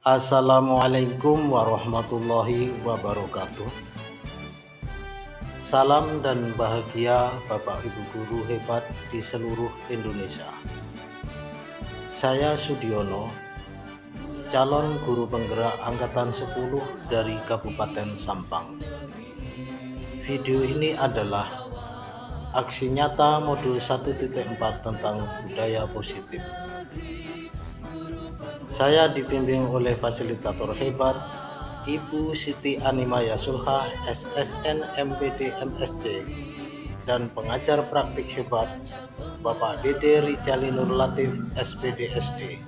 Assalamualaikum warahmatullahi wabarakatuh. Salam dan bahagia Bapak Ibu guru hebat di seluruh Indonesia. Saya Sudiono, calon guru penggerak angkatan 10 dari Kabupaten Sampang. Video ini adalah aksi nyata modul 1.4 tentang budaya positif. Saya dibimbing oleh fasilitator hebat Ibu Siti Animaya Sulhah SSN MPD MSc dan pengajar praktik hebat Bapak Dede Rijali Nur Latif SPD SD.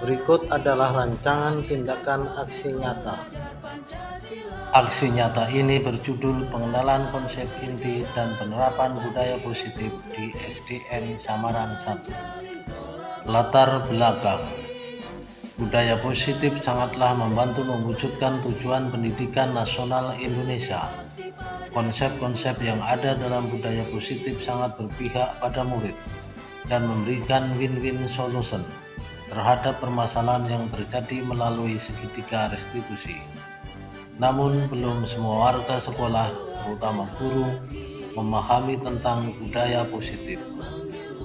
Berikut adalah rancangan tindakan aksi nyata. Aksi nyata ini berjudul pengenalan konsep inti dan penerapan budaya positif di SDN Samaran 1. Latar belakang. Budaya positif sangatlah membantu mewujudkan tujuan pendidikan nasional Indonesia. Konsep-konsep yang ada dalam budaya positif sangat berpihak pada murid dan memberikan win-win solution terhadap permasalahan yang terjadi melalui segitiga restitusi. Namun belum semua warga sekolah, terutama guru, memahami tentang budaya positif.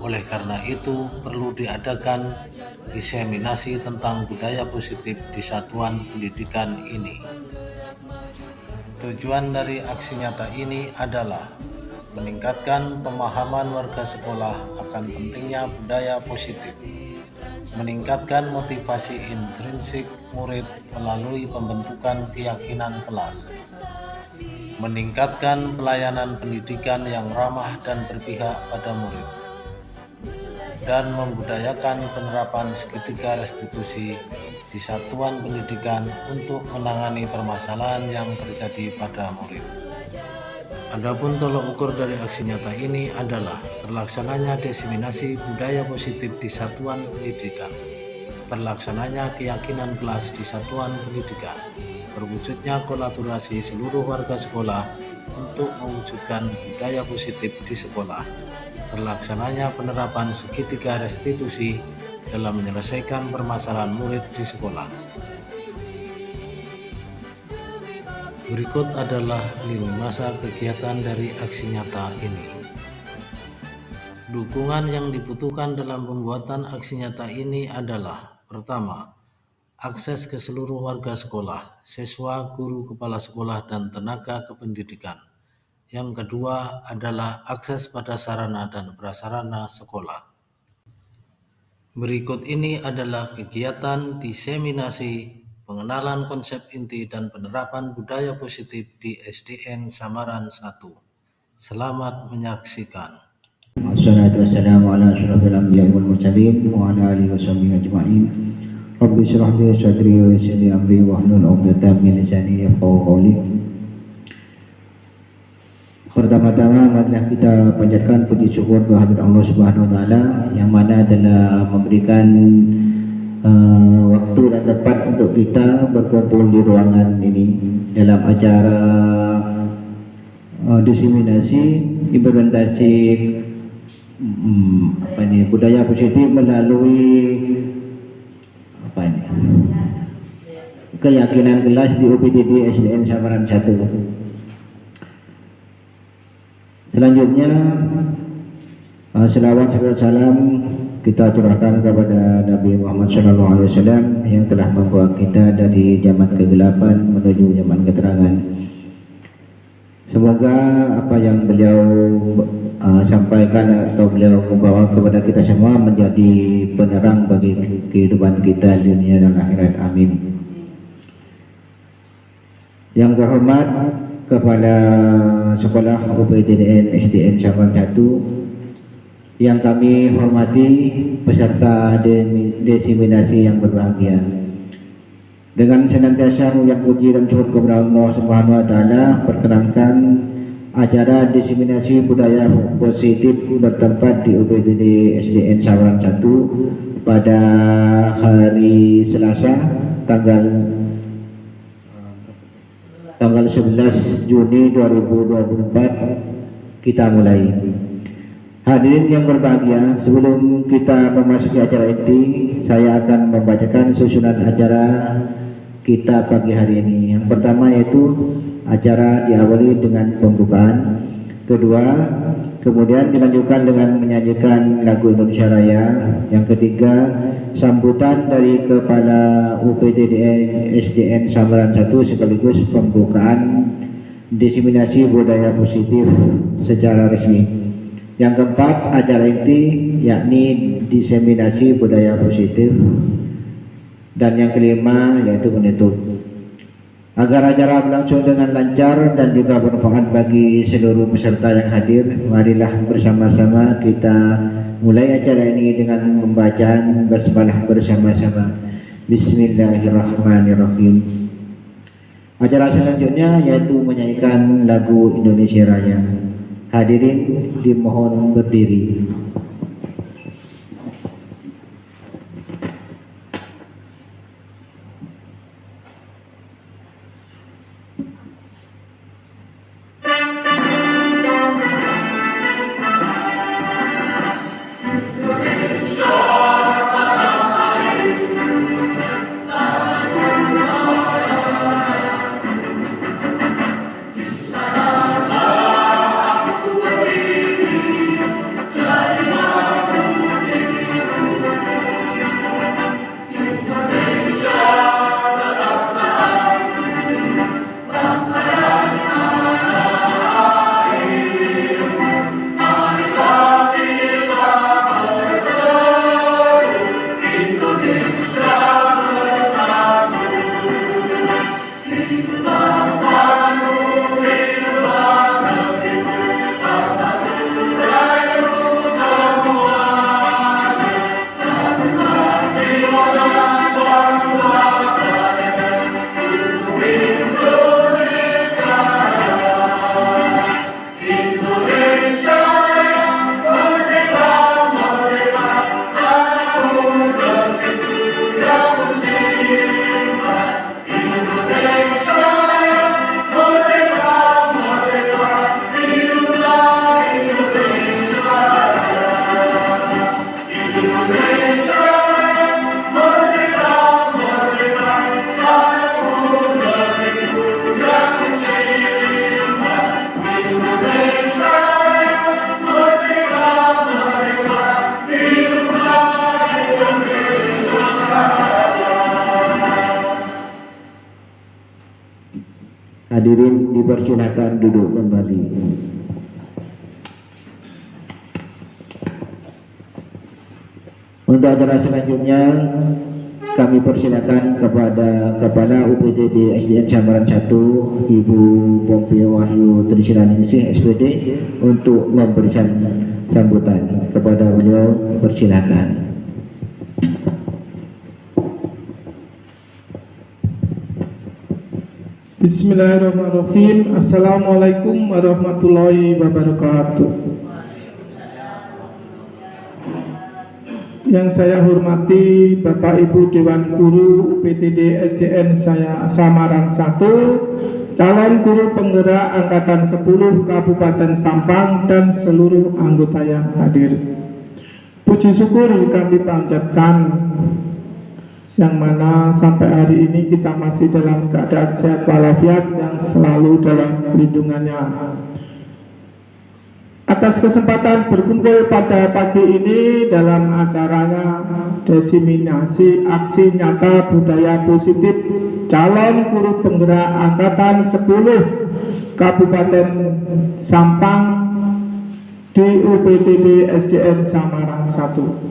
Oleh karena itu, perlu diadakan diseminasi tentang budaya positif di satuan pendidikan ini. Tujuan dari aksi nyata ini adalah meningkatkan pemahaman warga sekolah akan pentingnya budaya positif, meningkatkan motivasi intrinsik murid melalui pembentukan keyakinan kelas, meningkatkan pelayanan pendidikan yang ramah dan berpihak pada murid, dan membudayakan penerapan segitiga restitusi di satuan pendidikan untuk menangani permasalahan yang terjadi pada murid. Adapun tolok ukur dari aksi nyata ini adalah terlaksananya diseminasi budaya positif di satuan pendidikan, terlaksananya keyakinan kelas di satuan pendidikan, terwujudnya kolaborasi seluruh warga sekolah untuk mewujudkan budaya positif di sekolah, terlaksananya penerapan segitiga restitusi dalam menyelesaikan permasalahan murid di sekolah. Berikut adalah lini masa kegiatan dari aksi nyata ini. Dukungan yang dibutuhkan dalam pembuatan aksi nyata ini adalah: pertama, akses ke seluruh warga sekolah, siswa, guru, kepala sekolah, dan tenaga kependidikan. Yang kedua adalah akses pada sarana dan prasarana sekolah. Berikut ini adalah kegiatan diseminasi pengenalan konsep inti dan penerapan budaya positif di SDN Samaran 1. Selamat menyaksikan. Wassalatu wassalamu ala asyrafil anbiya'i wal mursalin wa ala alihi washabihi ajma'in. Rabbi shrah li sadri wa yassir li amri wahlul 'uqdatam min lisani yafqahu qawli. Pertama-tama marilah kita panjatkan puji syukur kehadirat Allah Subhanahu wa taala yang mana telah memberikan waktu dan tempat untuk kita berkumpul di ruangan ini dalam acara diseminasi implementasi budaya positif melalui keyakinan kelas di UPTD SDN Samaran 1. Selanjutnya selawat serta salam kita curahkan kepada Nabi Muhammad SAW yang telah membawa kita dari zaman kegelapan menuju zaman keterangan. Semoga apa yang beliau sampaikan atau beliau membawa kepada kita semua menjadi penerang bagi kehidupan kita di dunia dan akhirat. Amin. Yang terhormat Kepala Sekolah UPTDN SDN Samaran 1, yang kami hormati peserta diseminasi yang berbahagia, dengan senantiasa mengucap puji dan syukur kepada Allah Subhanahu wa taala, perkenankan acara diseminasi budaya positif bertempat di UPTD SDN Samaran 1 pada hari Selasa tanggal 11 Juni 2024 kita mulai. Hadirin yang berbahagia, sebelum kita memasuki acara inti, saya akan membacakan susunan acara kita pagi hari ini. Yang pertama yaitu acara diawali dengan pembukaan, kedua kemudian dilanjutkan dengan menyanyikan lagu Indonesia Raya, yang ketiga sambutan dari Kepala UPTD SDN Samaran 1 sekaligus pembukaan diseminasi budaya positif secara resmi. Yang keempat acara inti yakni diseminasi budaya positif, dan yang kelima yaitu menutup. Agar acara berlangsung dengan lancar dan juga bermanfaat bagi seluruh peserta yang hadir, marilah bersama-sama kita mulai acara ini dengan membacaan basmalah bersama-sama. Bismillahirrahmanirrahim. Acara selanjutnya yaitu menyanyikan lagu Indonesia Raya. Hadirin dimohon berdiri. Hadirin dipersilakan duduk kembali. Untuk acara selanjutnya kami persilakan kepada Kepala UPTD SDN Samaran 1 Ibu Pompia Wahyu Trisiraningsih SPD untuk memberikan sambutan. Kepada beliau persilakan. Bismillahirrahmanirrahim. Assalamualaikum warahmatullahi wabarakatuh. Yang saya hormati Bapak Ibu Dewan Guru UPTD SDN saya Samaran 1, calon guru penggerak Angkatan 10 Kabupaten Sampang dan seluruh anggota yang hadir. Puji syukur kami panjatkan, yang mana sampai hari ini kita masih dalam keadaan sehat walafiat, yang selalu dalam lindungannya. Atas kesempatan berkumpul pada pagi ini dalam acaranya diseminasi aksi nyata budaya positif calon guru penggerak Angkatan 10 Kabupaten Sampang di UPTD SDN Samaran 1.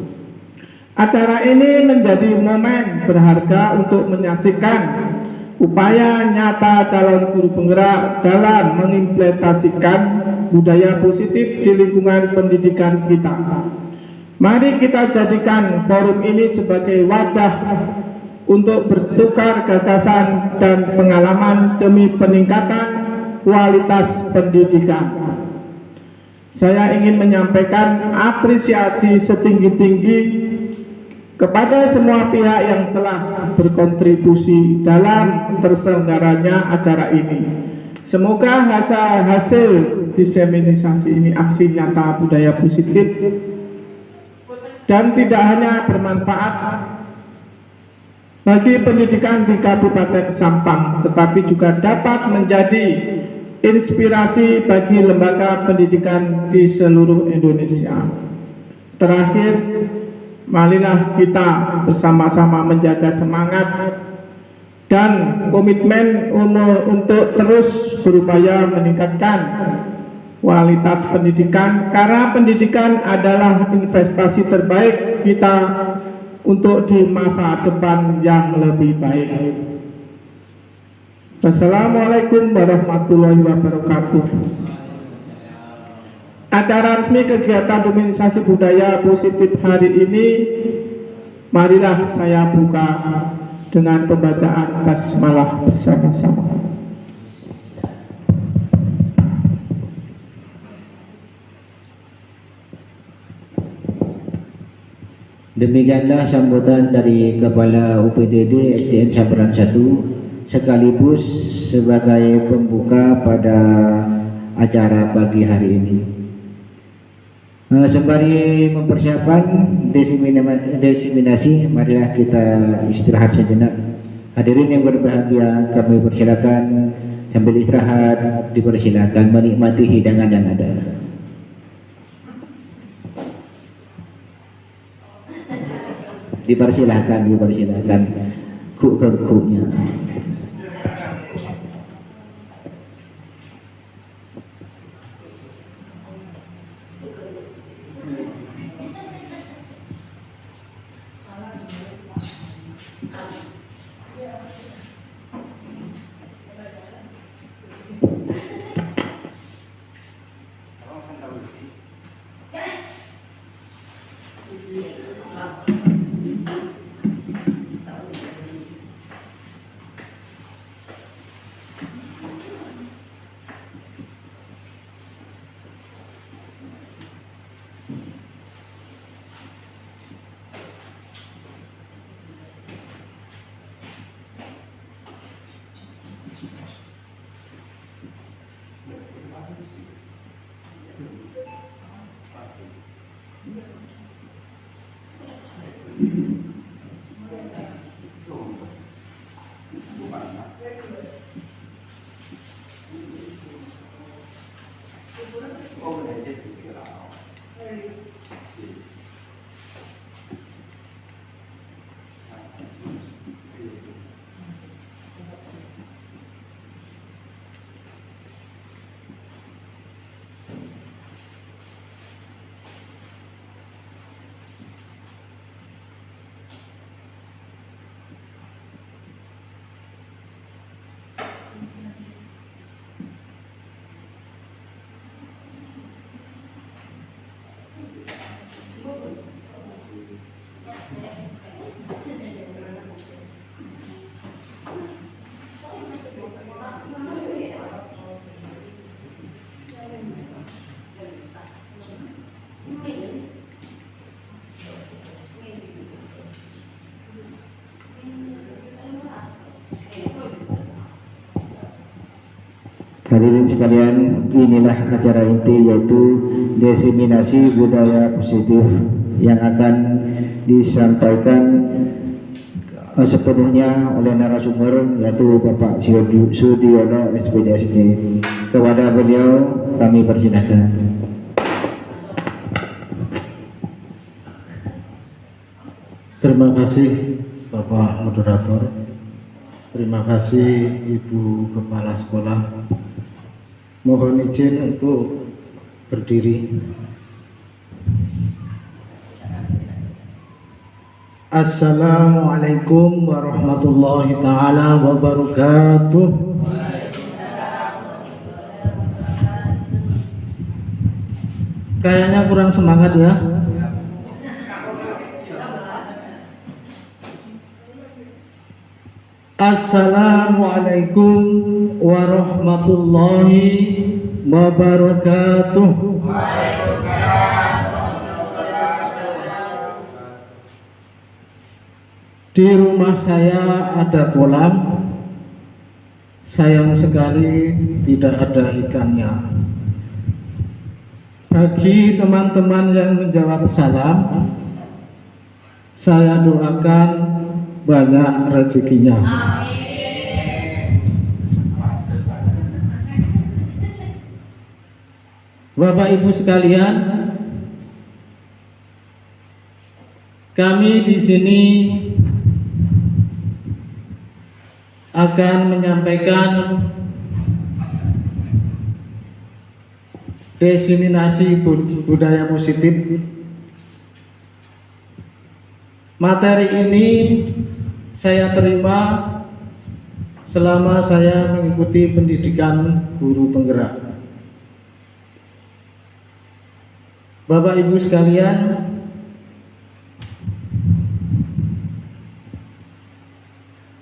Acara ini menjadi momen berharga untuk menyaksikan upaya nyata calon guru penggerak dalam mengimplementasikan budaya positif di lingkungan pendidikan kita. Mari kita jadikan forum ini sebagai wadah untuk bertukar gagasan dan pengalaman demi peningkatan kualitas pendidikan. Saya ingin menyampaikan apresiasi setinggi-tinggi kepada semua pihak yang telah berkontribusi dalam terselenggaranya acara ini. Semoga hasil diseminisasi ini aksi nyata budaya positif dan tidak hanya bermanfaat bagi pendidikan di Kabupaten Sampang, tetapi juga dapat menjadi inspirasi bagi lembaga pendidikan di seluruh Indonesia. Terakhir, marilah kita bersama-sama menjaga semangat dan komitmen untuk terus berupaya meningkatkan kualitas pendidikan, karena pendidikan adalah investasi terbaik kita untuk di masa depan yang lebih baik. Wassalamualaikum warahmatullahi wabarakatuh. Acara resmi kegiatan feminisasi budaya positif hari ini, marilah saya buka dengan pembacaan basmalah bersama-sama. Demikianlah sambutan dari Kepala UPTD SDN Sabaran 1 sekaligus sebagai pembuka pada acara pagi hari ini. Sembari mempersiapkan diseminasi, marilah kita istirahat sejenak. Hadirin yang berbahagia, kami persilakan sambil istirahat dipersilakan menikmati hidangan yang ada. Dipersilakan kuk-kuknya. Hadirin sekalian, inilah acara inti, yaitu diseminasi budaya positif yang akan disampaikan sepenuhnya oleh narasumber, yaitu Bapak Sudiono SPDSD. Kepada beliau kami persilakan. Terima kasih Bapak Moderator. Terima kasih Ibu Kepala Sekolah. Mohon izin untuk berdiri. Assalamualaikum warahmatullahi taala wabarakatuh. Kayaknya kurang semangat ya. Assalamualaikum warahmatullahi wabarakatuh. Di rumah saya ada kolam, sayang sekali tidak ada ikannya. Bagi teman-teman yang menjawab salam, saya doakan banyak rezekinya. Bapak Ibu sekalian, kami di sini akan menyampaikan diseminasi budaya positif. Materi ini saya terima selama saya mengikuti pendidikan guru penggerak. Bapak Ibu sekalian,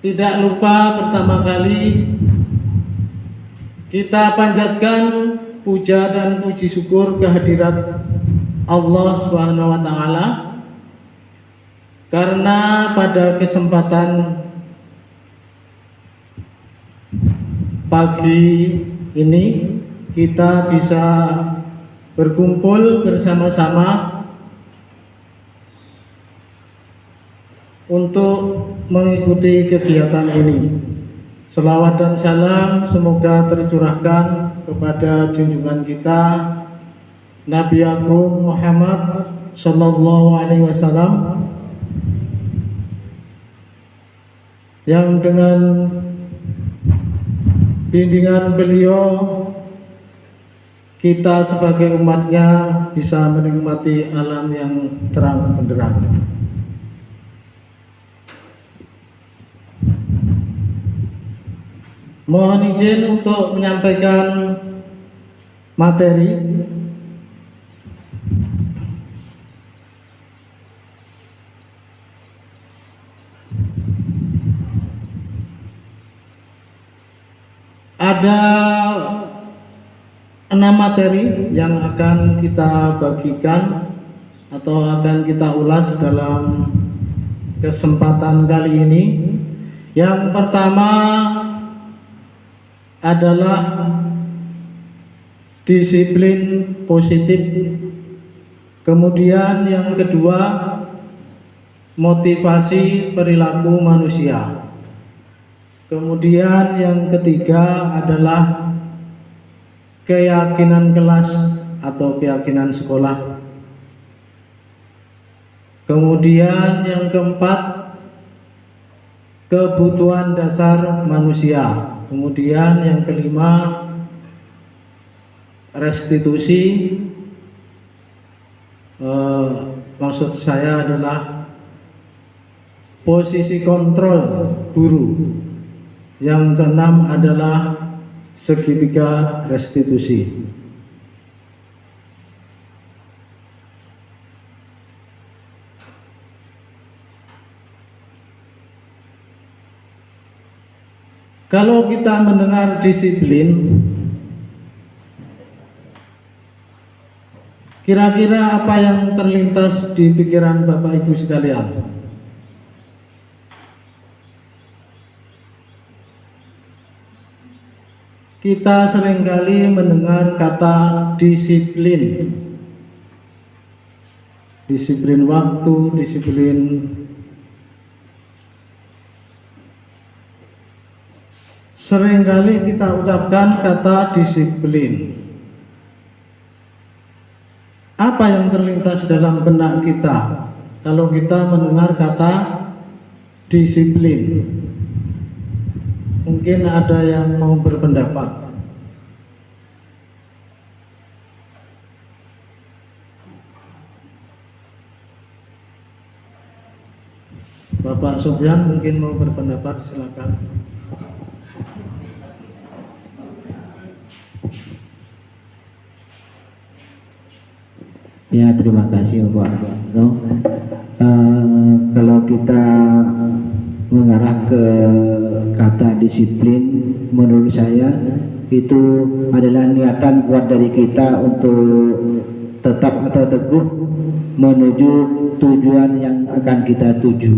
tidak lupa pertama kali kita panjatkan puja dan puji syukur kehadirat Allah Subhanahu wa taala, karena pada kesempatan pagi ini kita bisa berkumpul bersama-sama untuk mengikuti kegiatan ini. Selawat dan salam semoga tercurahkan kepada junjungan kita Nabi Agung Muhammad Sallallahu Alaihi Wasallam, yang dengan bimbingan beliau kita sebagai umatnya bisa menikmati alam yang terang benderang. Mohon izin untuk menyampaikan materi. Ada 6 materi yang akan kita bagikan atau akan kita ulas dalam kesempatan kali ini. Yang pertama adalah disiplin positif. Kemudian yang kedua, motivasi perilaku manusia. Kemudian yang ketiga adalah keyakinan kelas atau keyakinan sekolah. Kemudian yang keempat, kebutuhan dasar manusia. Kemudian yang kelima, restitusi. Maksud saya adalah posisi kontrol guru. Yang keenam adalah segitiga restitusi. Kalau kita mendengar disiplin, kira-kira apa yang terlintas di pikiran Bapak Ibu sekalian? Kita seringkali mendengar kata disiplin. Disiplin waktu, disiplin seringkali kita ucapkan kata disiplin. Apa yang terlintas dalam benak kita kalau kita mendengar kata disiplin? Mungkin ada yang mau berpendapat. Bapak Sofyan mungkin mau berpendapat, silakan. Ya, terima kasih Pak. Kalau kita mengarah ke kata disiplin, menurut saya itu adalah niatan kuat dari kita untuk tetap atau teguh menuju tujuan yang akan kita tuju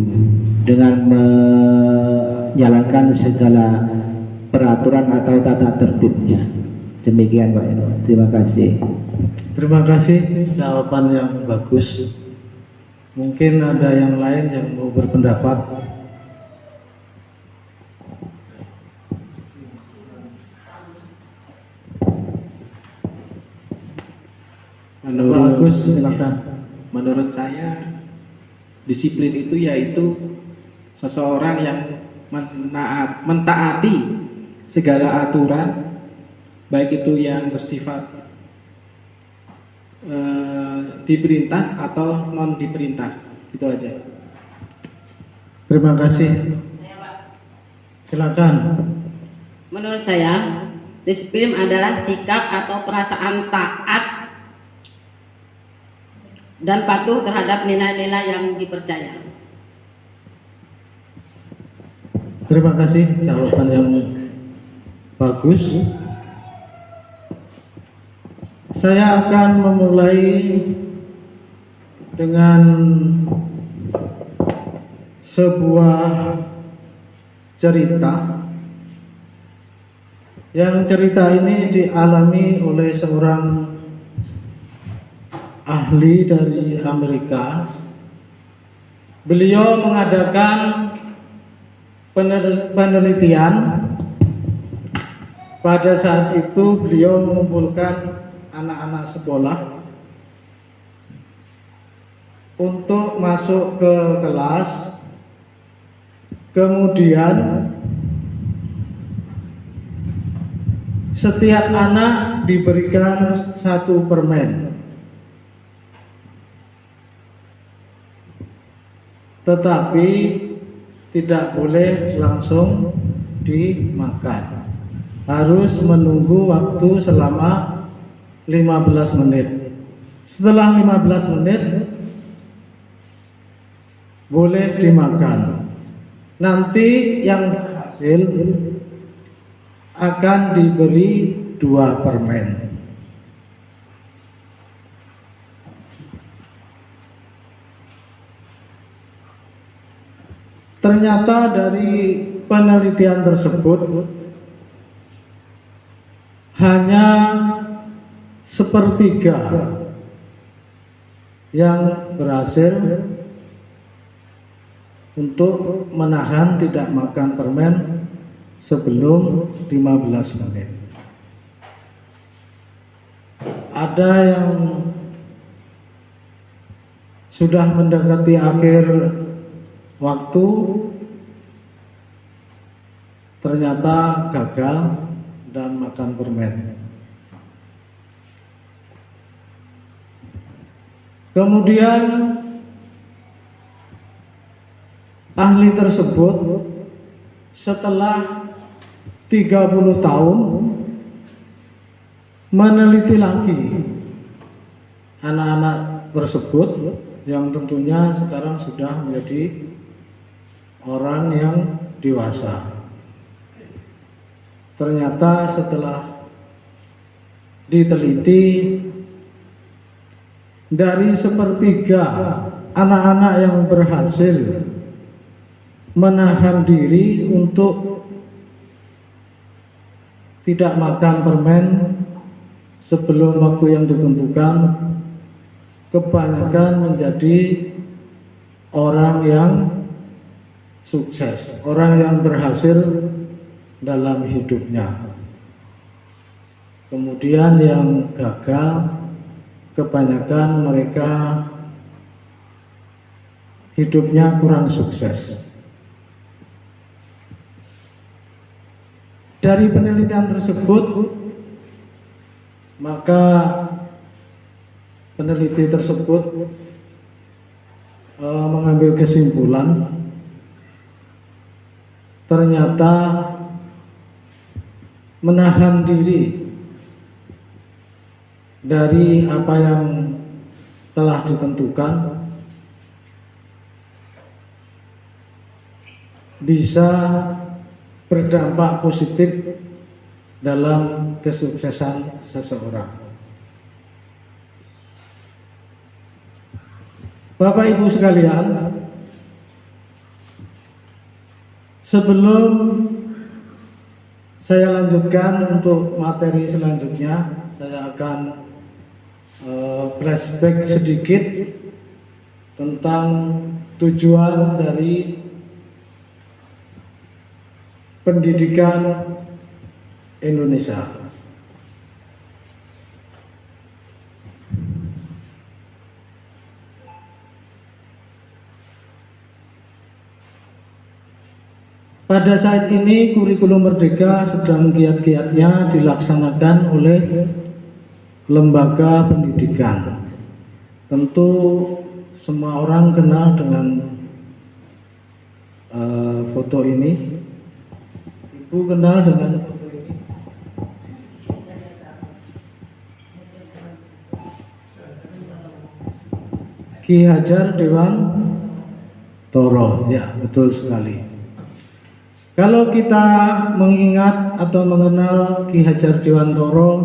dengan menjalankan segala peraturan atau tata tertibnya. Demikian Pak Eno. Terima kasih. Terima kasih, jawaban yang bagus. Mungkin ada yang lain yang mau berpendapat. Pak Agus, silakan. Menurut saya disiplin itu yaitu seseorang yang mentaati segala aturan, baik itu yang bersifat diperintah atau non diperintah. Itu aja. Terima kasih. Silakan. Menurut saya, disiplin adalah sikap atau perasaan taat dan patuh terhadap nilai-nilai yang dipercaya. Terima kasih, jawaban yang bagus. Saya akan memulai dengan sebuah cerita. Yang cerita ini dialami oleh seorang ahli dari Amerika. Beliau mengadakan penelitian. Pada saat itu beliau mengumpulkan anak-anak sekolah untuk masuk ke kelas. Kemudian setiap anak diberikan satu permen, tetapi tidak boleh langsung dimakan. Harus menunggu waktu selama 15 menit. Setelah 15 menit boleh dimakan. Nanti yang hasil akan diberi 2 permen. Ternyata dari penelitian tersebut hanya sepertiga yang berhasil untuk menahan tidak makan permen sebelum 15 menit. Ada yang sudah mendekati akhir waktu, ternyata gagal dan makan permen. Kemudian ahli tersebut setelah 30 tahun meneliti lagi anak-anak tersebut yang tentunya sekarang sudah menjadi orang yang dewasa. Ternyata setelah diteliti, dari sepertiga anak-anak yang berhasil menahan diri untuk tidak makan permen sebelum waktu yang ditentukan, kebanyakan menjadi orang yang sukses, orang yang berhasil dalam hidupnya. Kemudian yang gagal, kebanyakan mereka hidupnya kurang sukses. Dari penelitian tersebut, maka peneliti tersebut mengambil kesimpulan, ternyata menahan diri dari apa yang telah ditentukan bisa berdampak positif dalam kesuksesan seseorang. Bapak Ibu sekalian, sebelum saya lanjutkan untuk materi selanjutnya, saya akan flashback sedikit tentang tujuan dari pendidikan Indonesia. Pada saat ini kurikulum Merdeka sedang giat-giatnya dilaksanakan oleh lembaga pendidikan. Tentu semua orang kenal dengan foto ini. Ibu kenal dengan foto ini? Ki Hajar Dewantara, ya betul sekali. Kalau kita mengingat atau mengenal Ki Hajar Dewantara,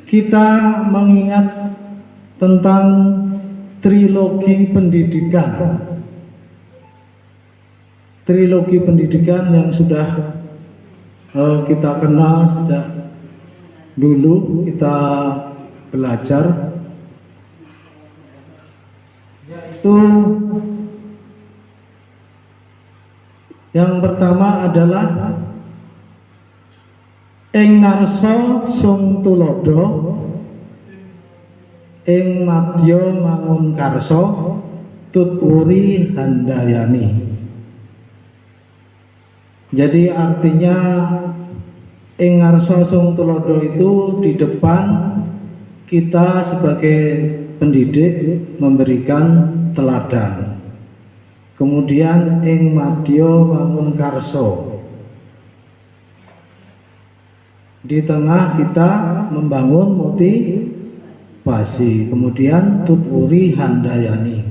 kita mengingat tentang trilogi pendidikan. Trilogi pendidikan yang sudah kita kenal sejak dulu kita belajar, yaitu yang pertama adalah ing ngarsa sung tulodo, ing madya mangun karsa, tutwuri handayani. Jadi artinya ing ngarsa sung tulodo itu di depan kita sebagai pendidik memberikan teladan. Kemudian ing madya mangun karso, di tengah kita membangun motivasi. Kemudian tutwuri handayani,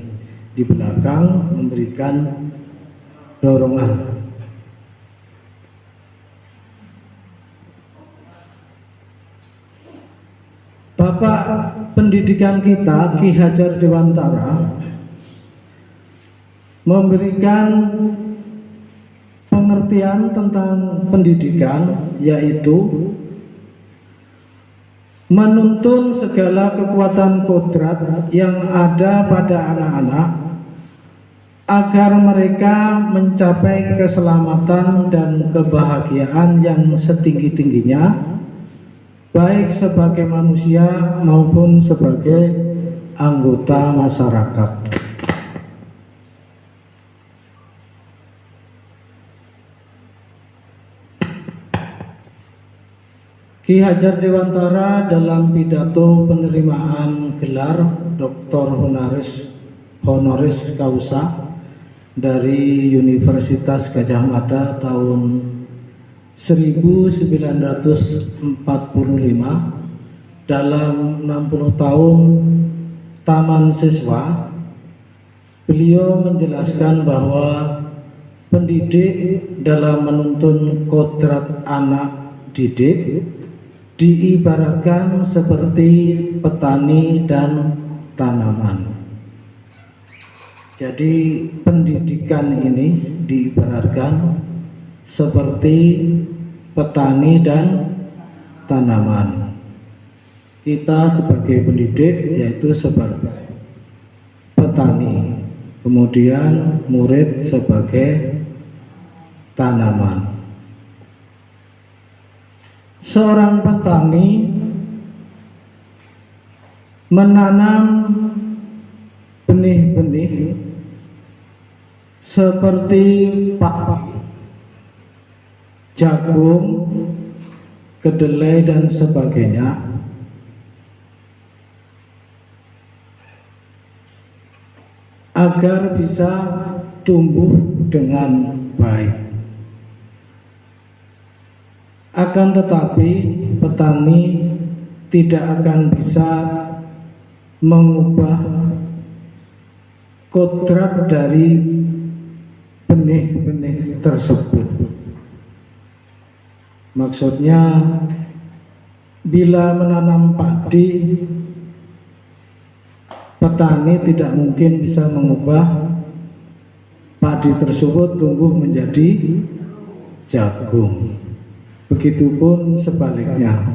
di belakang memberikan dorongan. Bapak pendidikan kita Ki Hajar Dewantara memberikan pengertian tentang pendidikan, yaitu menuntun segala kekuatan kodrat yang ada pada anak-anak agar mereka mencapai keselamatan dan kebahagiaan yang setinggi-tingginya, baik sebagai manusia maupun sebagai anggota masyarakat. Ki Hajar Dewantara dalam pidato penerimaan gelar Dr. Honoris Causa dari Universitas Gadjah Mada tahun 1945 dalam 60 tahun Taman Siswa, beliau menjelaskan bahwa pendidik dalam menuntun kodrat anak didik diibaratkan seperti petani dan tanaman. Jadi pendidikan ini diibaratkan seperti petani dan tanaman. Kita sebagai pendidik yaitu sebagai petani, kemudian murid sebagai tanaman. Seorang petani menanam benih-benih seperti jagung, kedelai dan sebagainya, agar bisa tumbuh dengan baik. Akan tetapi petani tidak akan bisa mengubah kodrat dari benih-benih tersebut. Maksudnya, bila menanam padi, petani tidak mungkin bisa mengubah padi tersebut tumbuh menjadi jagung. Begitupun sebaliknya.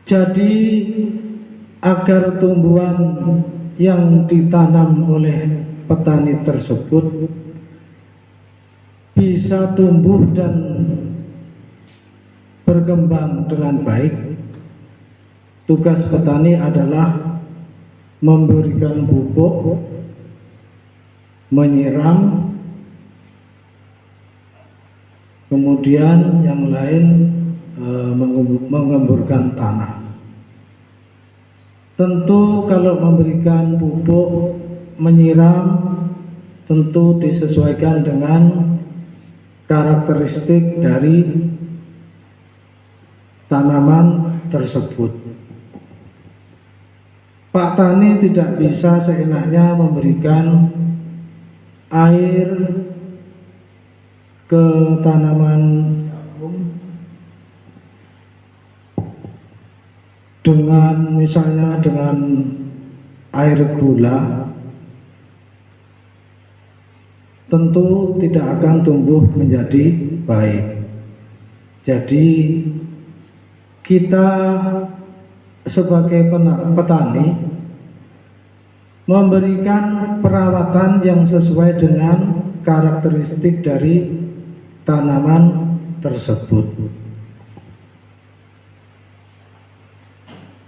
Jadi agar tumbuhan yang ditanam oleh petani tersebut bisa tumbuh dan berkembang dengan baik, tugas petani adalah memberikan pupuk, menyiram, kemudian yang lain mengemburkan tanah. Tentu kalau memberikan pupuk, menyiram, tentu disesuaikan dengan karakteristik dari tanaman tersebut. Pak Tani tidak bisa seenaknya memberikan air ke tanaman dengan misalnya dengan air gula, tentu tidak akan tumbuh menjadi baik. Jadi kita sebagai petani memberikan perawatan yang sesuai dengan karakteristik dari tanaman tersebut.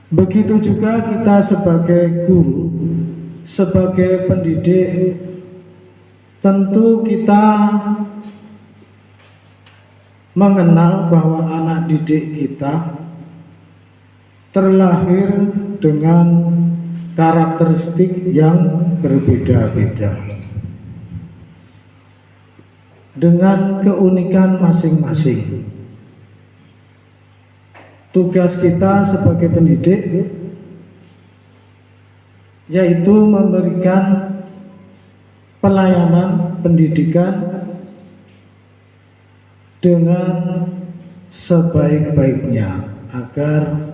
Begitu juga kita sebagai guru, sebagai pendidik, tentu kita mengenal bahwa anak didik kita terlahir dengan karakteristik yang berbeda-beda, dengan keunikan masing-masing. Tugas kita sebagai pendidik yaitu memberikan pelayanan pendidikan dengan sebaik-baiknya agar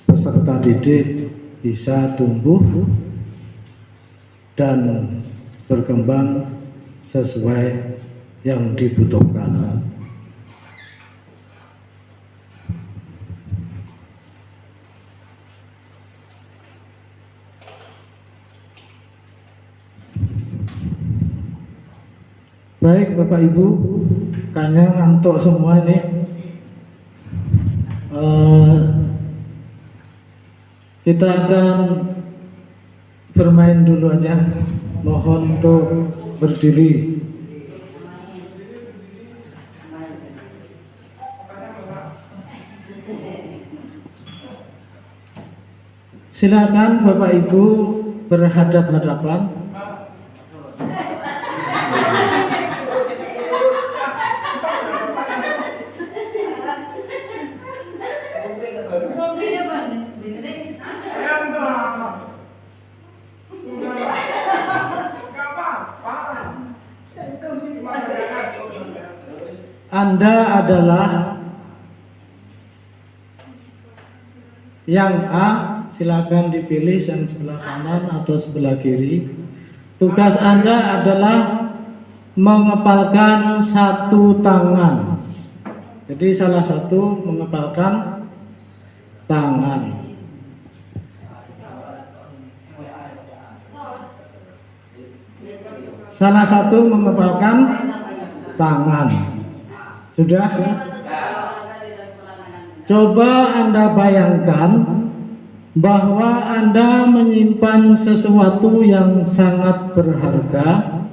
peserta didik bisa tumbuh dan berkembang sesuai yang dibutuhkan. Baik Bapak Ibu, kayaknya ngantuk semua nih. Kita akan bermain dulu aja. Mohon untuk berdiri. Silakan Bapak Ibu berhadap-hadapan. Anda adalah yang A, silakan dipilih yang sebelah kanan atau sebelah kiri. Tugas Anda adalah mengepalkan satu tangan. Jadi salah satu mengepalkan tangan. Salah satu mengepalkan tangan. Sudah? Coba Anda bayangkan bahwa Anda menyimpan sesuatu yang sangat berharga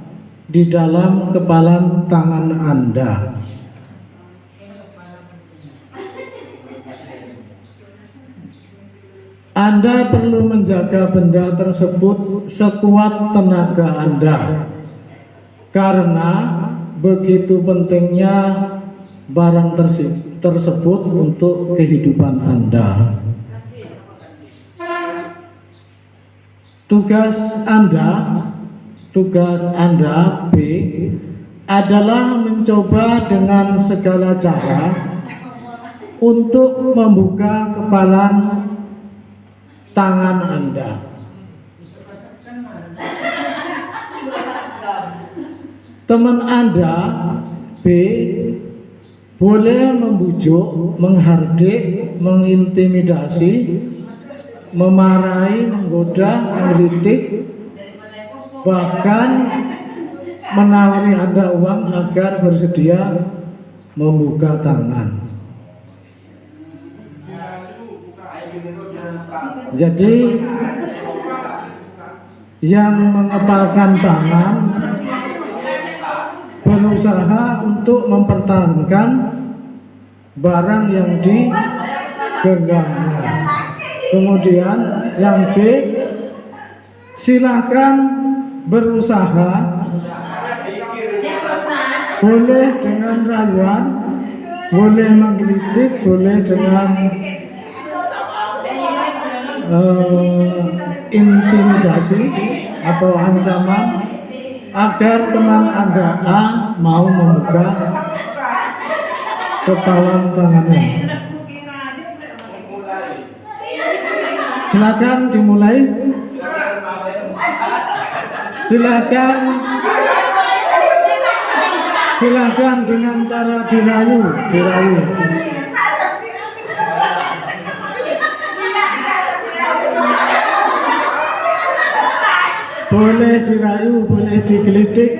di dalam kepalan tangan Anda. Anda perlu menjaga benda tersebut sekuat tenaga Anda, karena begitu pentingnya barang tersebut untuk kehidupan Anda. Tugas Anda B adalah mencoba dengan segala cara untuk membuka kepalan tangan Anda. Teman Anda B boleh membujuk, menghardik, mengintimidasi, memarahi, menggoda, mengkritik, bahkan menawari Anda uang agar bersedia membuka tangan. Jadi yang mengepalkan tangan berusaha untuk mempertahankan barang yang digenggamnya. Kemudian yang B, silakan berusaha, boleh dengan rayuan, boleh menggelitik, boleh dengan intimidasi atau ancaman agar teman Anda A mau membuka kepalan tangannya. Silakan dimulai. Silakan dengan cara dirayu. Boleh dirayu, boleh digelitik.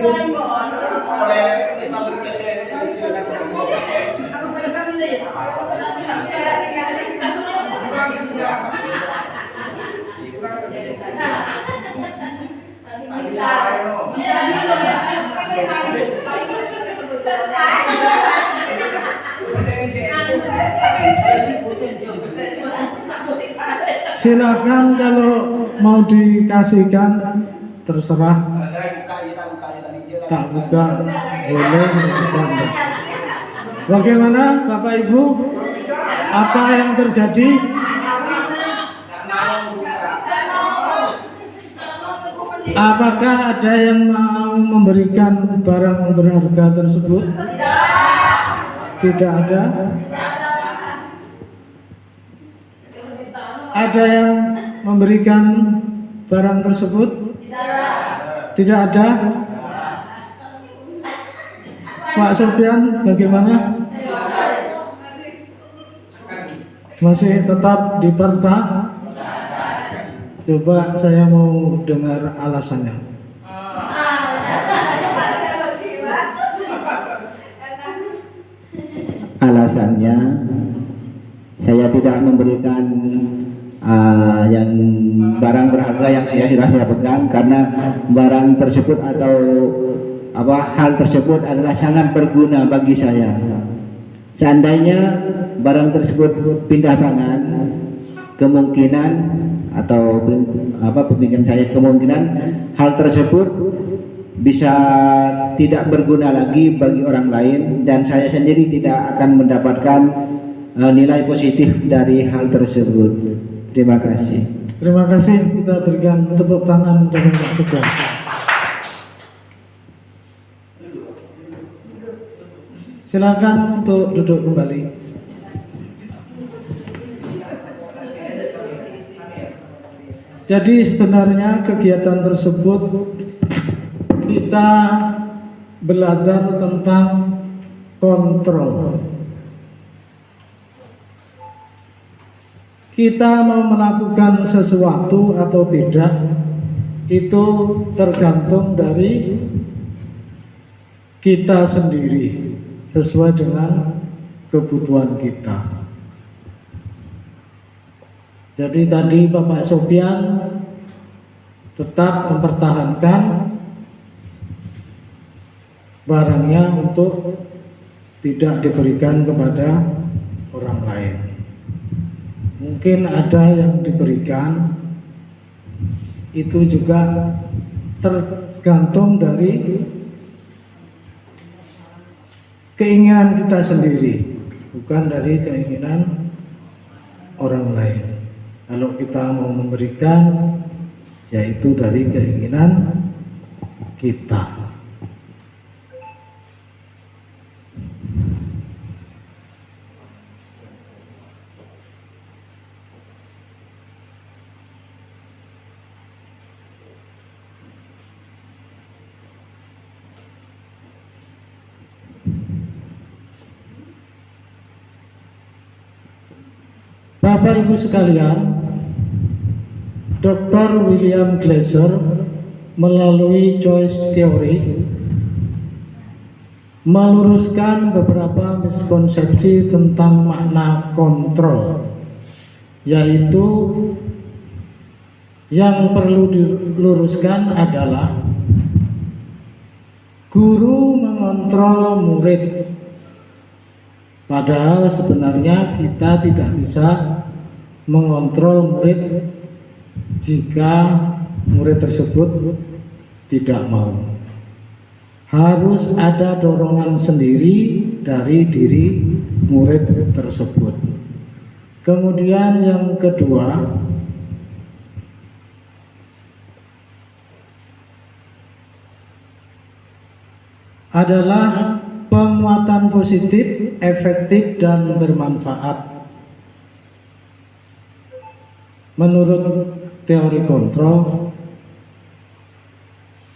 Silakan kalau mau dikasihkan terserah, tak buka boleh, buka enggak. Bagaimana Bapak Ibu? Apa yang terjadi? Apakah ada yang mau memberikan barang berharga tersebut? Tidak ada. Ada yang memberikan barang tersebut? Tidak ada. Pak Sofyan, bagaimana? Masih tetap diperta? Coba saya mau dengar alasannya. Alasannya saya tidak memberikan yang barang berharga yang sudah saya pegang karena barang tersebut atau hal tersebut adalah sangat berguna bagi saya. Seandainya barang tersebut pindah tangan, kemungkinan atau pemikiran saya kemungkinan hal tersebut bisa tidak berguna lagi bagi orang lain dan saya sendiri tidak akan mendapatkan nilai positif dari hal tersebut. Terima kasih. Terima kasih, kita berikan tepuk tangan dengan Pak Sugeng. Silakan untuk duduk kembali. Jadi sebenarnya kegiatan tersebut kita belajar tentang kontrol. Kita mau melakukan sesuatu atau tidak itu tergantung dari kita sendiri sesuai dengan kebutuhan kita. Jadi tadi Bapak Sofyan tetap mempertahankan barangnya untuk tidak diberikan kepada orang lain. Mungkin ada yang diberikan, itu juga tergantung dari keinginan kita sendiri, bukan dari keinginan orang lain. Kalau kita mau memberikan, yaitu dari keinginan kita. Bapak Ibu sekalian, Dr. William Glasser melalui choice theory meluruskan beberapa miskonsepsi tentang makna kontrol, yaitu yang perlu diluruskan adalah guru mengontrol murid, padahal sebenarnya kita tidak bisa mengontrol murid jika murid tersebut tidak mau. Harus ada dorongan sendiri dari diri murid tersebut. Kemudian yang kedua adalah penguatan positif, efektif, dan bermanfaat. Menurut teori kontrol,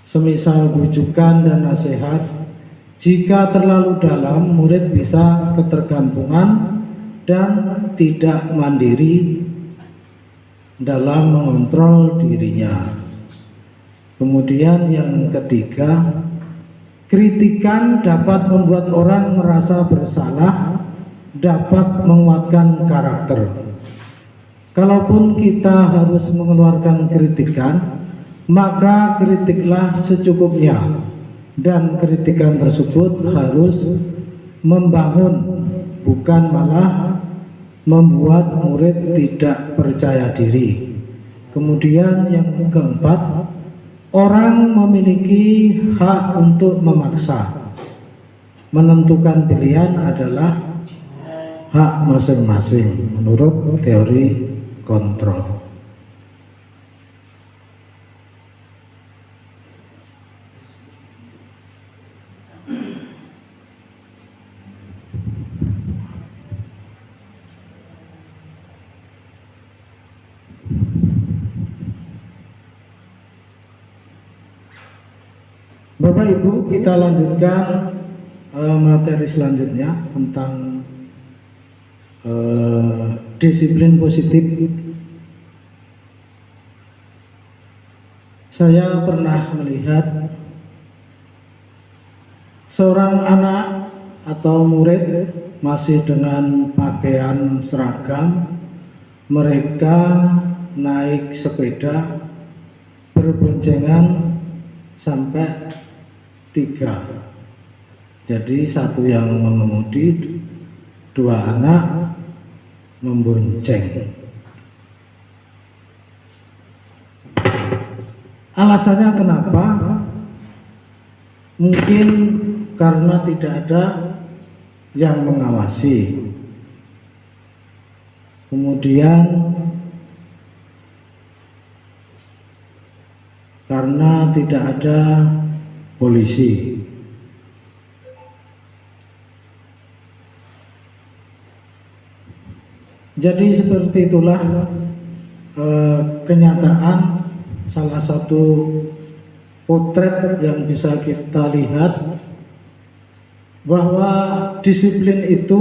semisal bujukan dan nasihat, jika terlalu dalam, murid bisa ketergantungan dan tidak mandiri dalam mengontrol dirinya. Kemudian yang ketiga, kritikan dapat membuat orang merasa bersalah, dapat menguatkan karakter. Kalaupun kita harus mengeluarkan kritikan, maka kritiklah secukupnya, dan kritikan tersebut harus membangun, bukan malah membuat murid tidak percaya diri. Kemudian yang keempat, orang memiliki hak untuk memaksa. Menentukan pilihan adalah hak masing-masing menurut teori kontrol. Bapak Ibu, kita lanjutkan materi selanjutnya tentang disiplin positif. Saya pernah melihat seorang anak atau murid masih dengan pakaian seragam, mereka naik sepeda berboncengan sampai 3. Jadi satu yang mengemudi, 2 anak membonceng. Alasannya kenapa? Mungkin karena tidak ada yang mengawasi. Kemudian karena tidak ada polisi. Jadi seperti itulah kenyataan. Salah satu potret yang bisa kita lihat bahwa disiplin itu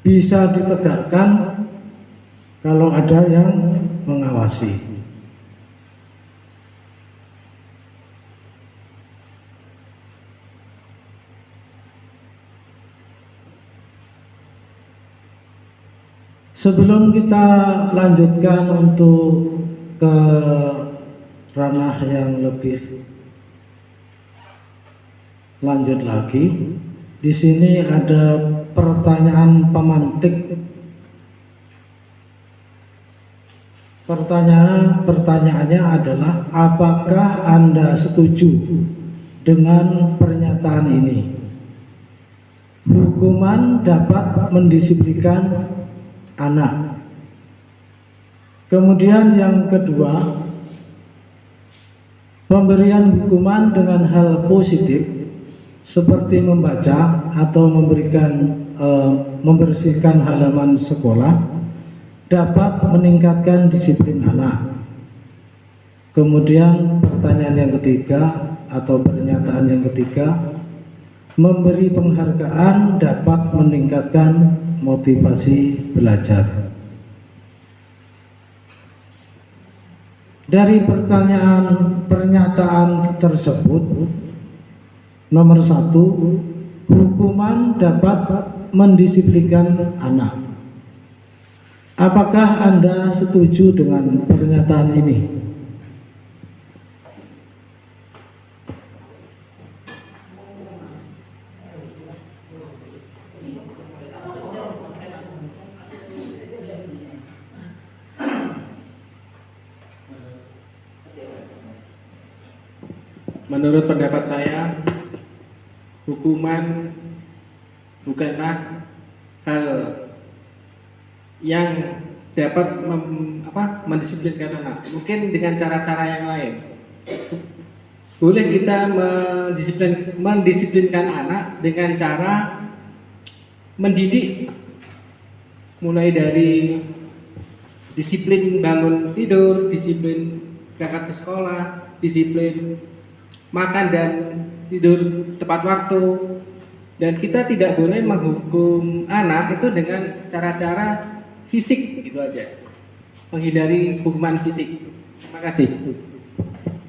bisa ditegakkan kalau ada yang mengawasi. Sebelum kita lanjutkan untuk ke ranah yang lebih lanjut lagi, di sini ada pertanyaan pemantik. Pertanyaannya adalah, apakah Anda setuju dengan pernyataan ini? Hukuman dapat mendisiplinkan anak. Kemudian yang kedua, pemberian hukuman dengan hal positif seperti membaca atau membersihkan halaman sekolah dapat meningkatkan disiplin anak. Kemudian pertanyaan yang ketiga atau pernyataan yang ketiga, memberi penghargaan dapat meningkatkan motivasi belajar. Dari pernyataan tersebut, nomor 1, hukuman dapat mendisiplinkan anak. Apakah Anda setuju dengan pernyataan ini? Menurut pendapat saya, hukuman bukanlah hal yang dapat mendisiplinkan anak. Mungkin dengan cara-cara yang lain. Boleh kita mendisiplinkan anak dengan cara mendidik, mulai dari disiplin bangun tidur, disiplin berangkat ke sekolah, disiplin makan dan tidur tepat waktu. Dan kita tidak boleh menghukum anak itu dengan cara-cara fisik, gitu aja, menghindari hukuman fisik. Terima kasih.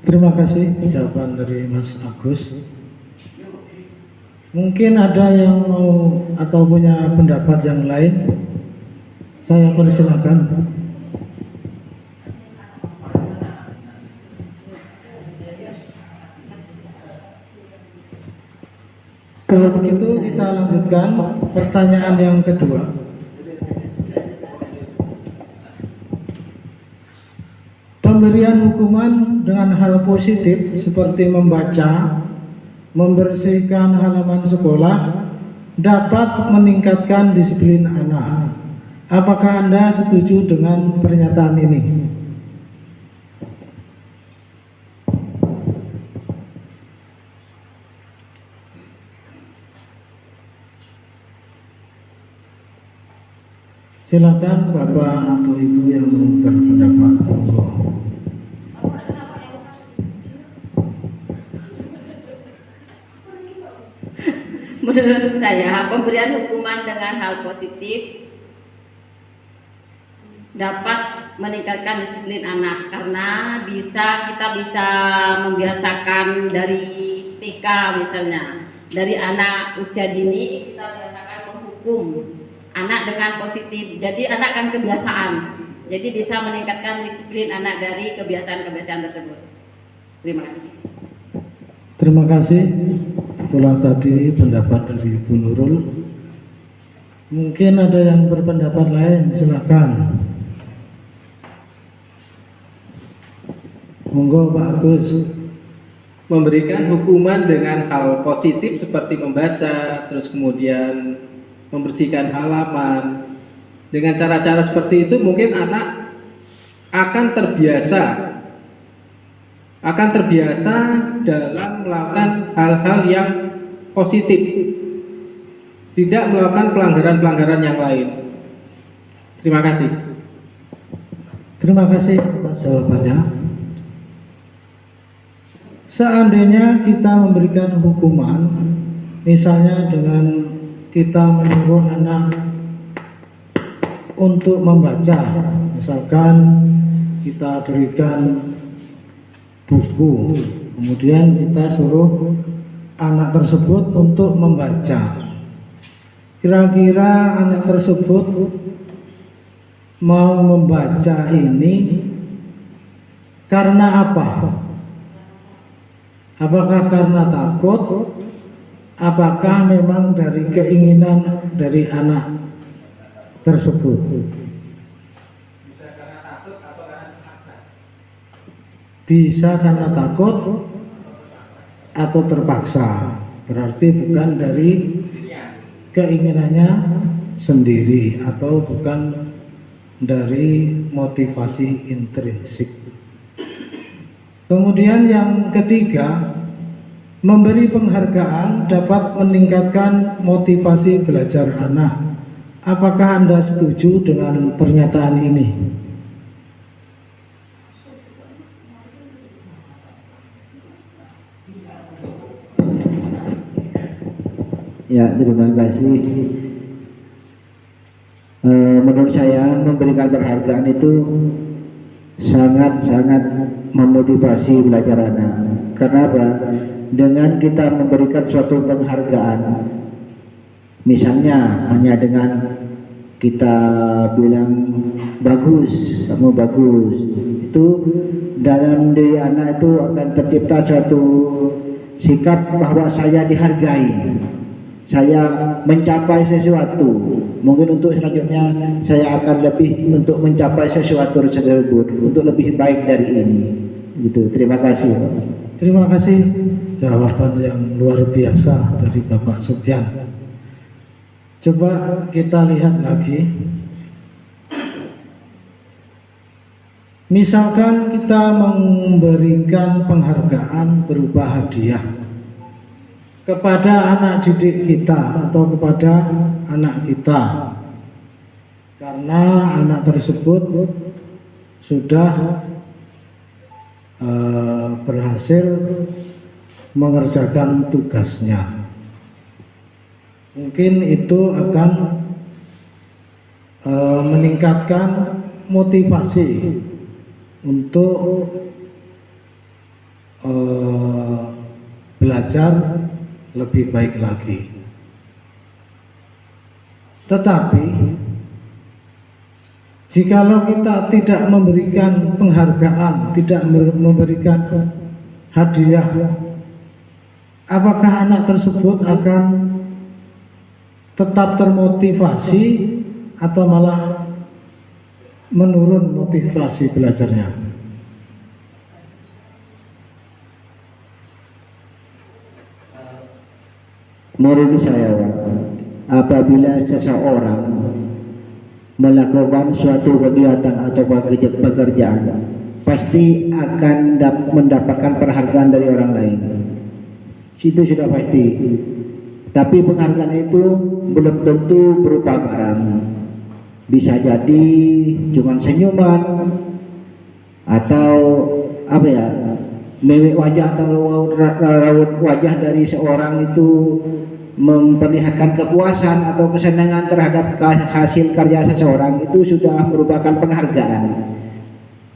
Terima kasih jawaban dari Mas Agus. Mungkin ada yang mau atau punya pendapat yang lain, saya persilakan. Kalau begitu kita lanjutkan pertanyaan yang kedua. Pemberian hukuman dengan hal positif seperti membaca, membersihkan halaman sekolah dapat meningkatkan disiplin anak. Apakah Anda setuju dengan pernyataan ini? Silakan Bapak atau Ibu yang mau berpendapat. Menurut saya, pemberian hukuman dengan hal positif dapat meningkatkan disiplin anak, karena kita bisa membiasakan dari TK misalnya, dari anak usia dini kita biasakan menghukum anak dengan positif. Jadi anak kan kebiasaan, jadi bisa meningkatkan disiplin anak dari kebiasaan-kebiasaan tersebut. Terima kasih. Terima kasih. Setelah tadi pendapat dari Bu Nurul, mungkin ada yang berpendapat lain, silakan. Monggo Pak Agus. Memberikan hukuman dengan hal positif seperti membaca, terus kemudian membersihkan halaman. Dengan cara-cara seperti itu mungkin anak akan terbiasa dalam melakukan hal-hal yang positif, tidak melakukan pelanggaran-pelanggaran yang lain. Terima kasih. Terima kasih atas jawabannya. Seandainya kita memberikan hukuman, misalnya dengan kita menyuruh anak untuk membaca, misalkan kita berikan buku, kemudian kita suruh anak tersebut untuk membaca. Kira-kira anak tersebut mau membaca ini karena apa? Apakah karena takut? Apakah memang dari keinginan dari anak tersebut? Bisa karena takut atau terpaksa. Berarti bukan dari keinginannya sendiri atau bukan dari motivasi intrinsik. Kemudian yang ketiga, memberi penghargaan dapat meningkatkan motivasi belajar anak. Apakah Anda setuju dengan pernyataan ini? Ya, terima kasih. Menurut saya memberikan penghargaan itu sangat-sangat memotivasi belajar anak. Kenapa? Dengan kita memberikan suatu penghargaan, misalnya hanya dengan kita bilang bagus, kamu bagus, itu dalam diri anak itu akan tercipta suatu sikap bahwa saya dihargai, saya mencapai sesuatu. Mungkin untuk selanjutnya saya akan lebih untuk mencapai sesuatu tersebut untuk lebih baik dari ini. Gitu. Terima kasih, Pak. Terima kasih, jawaban yang luar biasa dari Bapak Sufyan. Coba kita lihat lagi. Misalkan kita memberikan penghargaan berupa hadiah kepada anak didik kita atau kepada anak kita, karena anak tersebut sudah berhasil mengerjakan tugasnya. Mungkin itu akan meningkatkan motivasi untuk belajar lebih baik lagi. Tetapi jikalau kita tidak memberikan penghargaan, tidak memberikan hadiah, apakah anak tersebut akan tetap termotivasi atau malah menurun motivasi belajarnya? Menurut saya, Pak, apabila seseorang melakukan suatu kegiatan atau pekerjaan, pasti akan mendapatkan penghargaan dari orang lain. Itu sudah pasti. Tapi penghargaan itu belum tentu berupa barang. Bisa jadi cuma senyuman atau apa ya, mimik wajah atau raut wajah dari seorang itu memperlihatkan kepuasan atau kesenangan terhadap hasil karya seseorang, itu sudah merupakan penghargaan.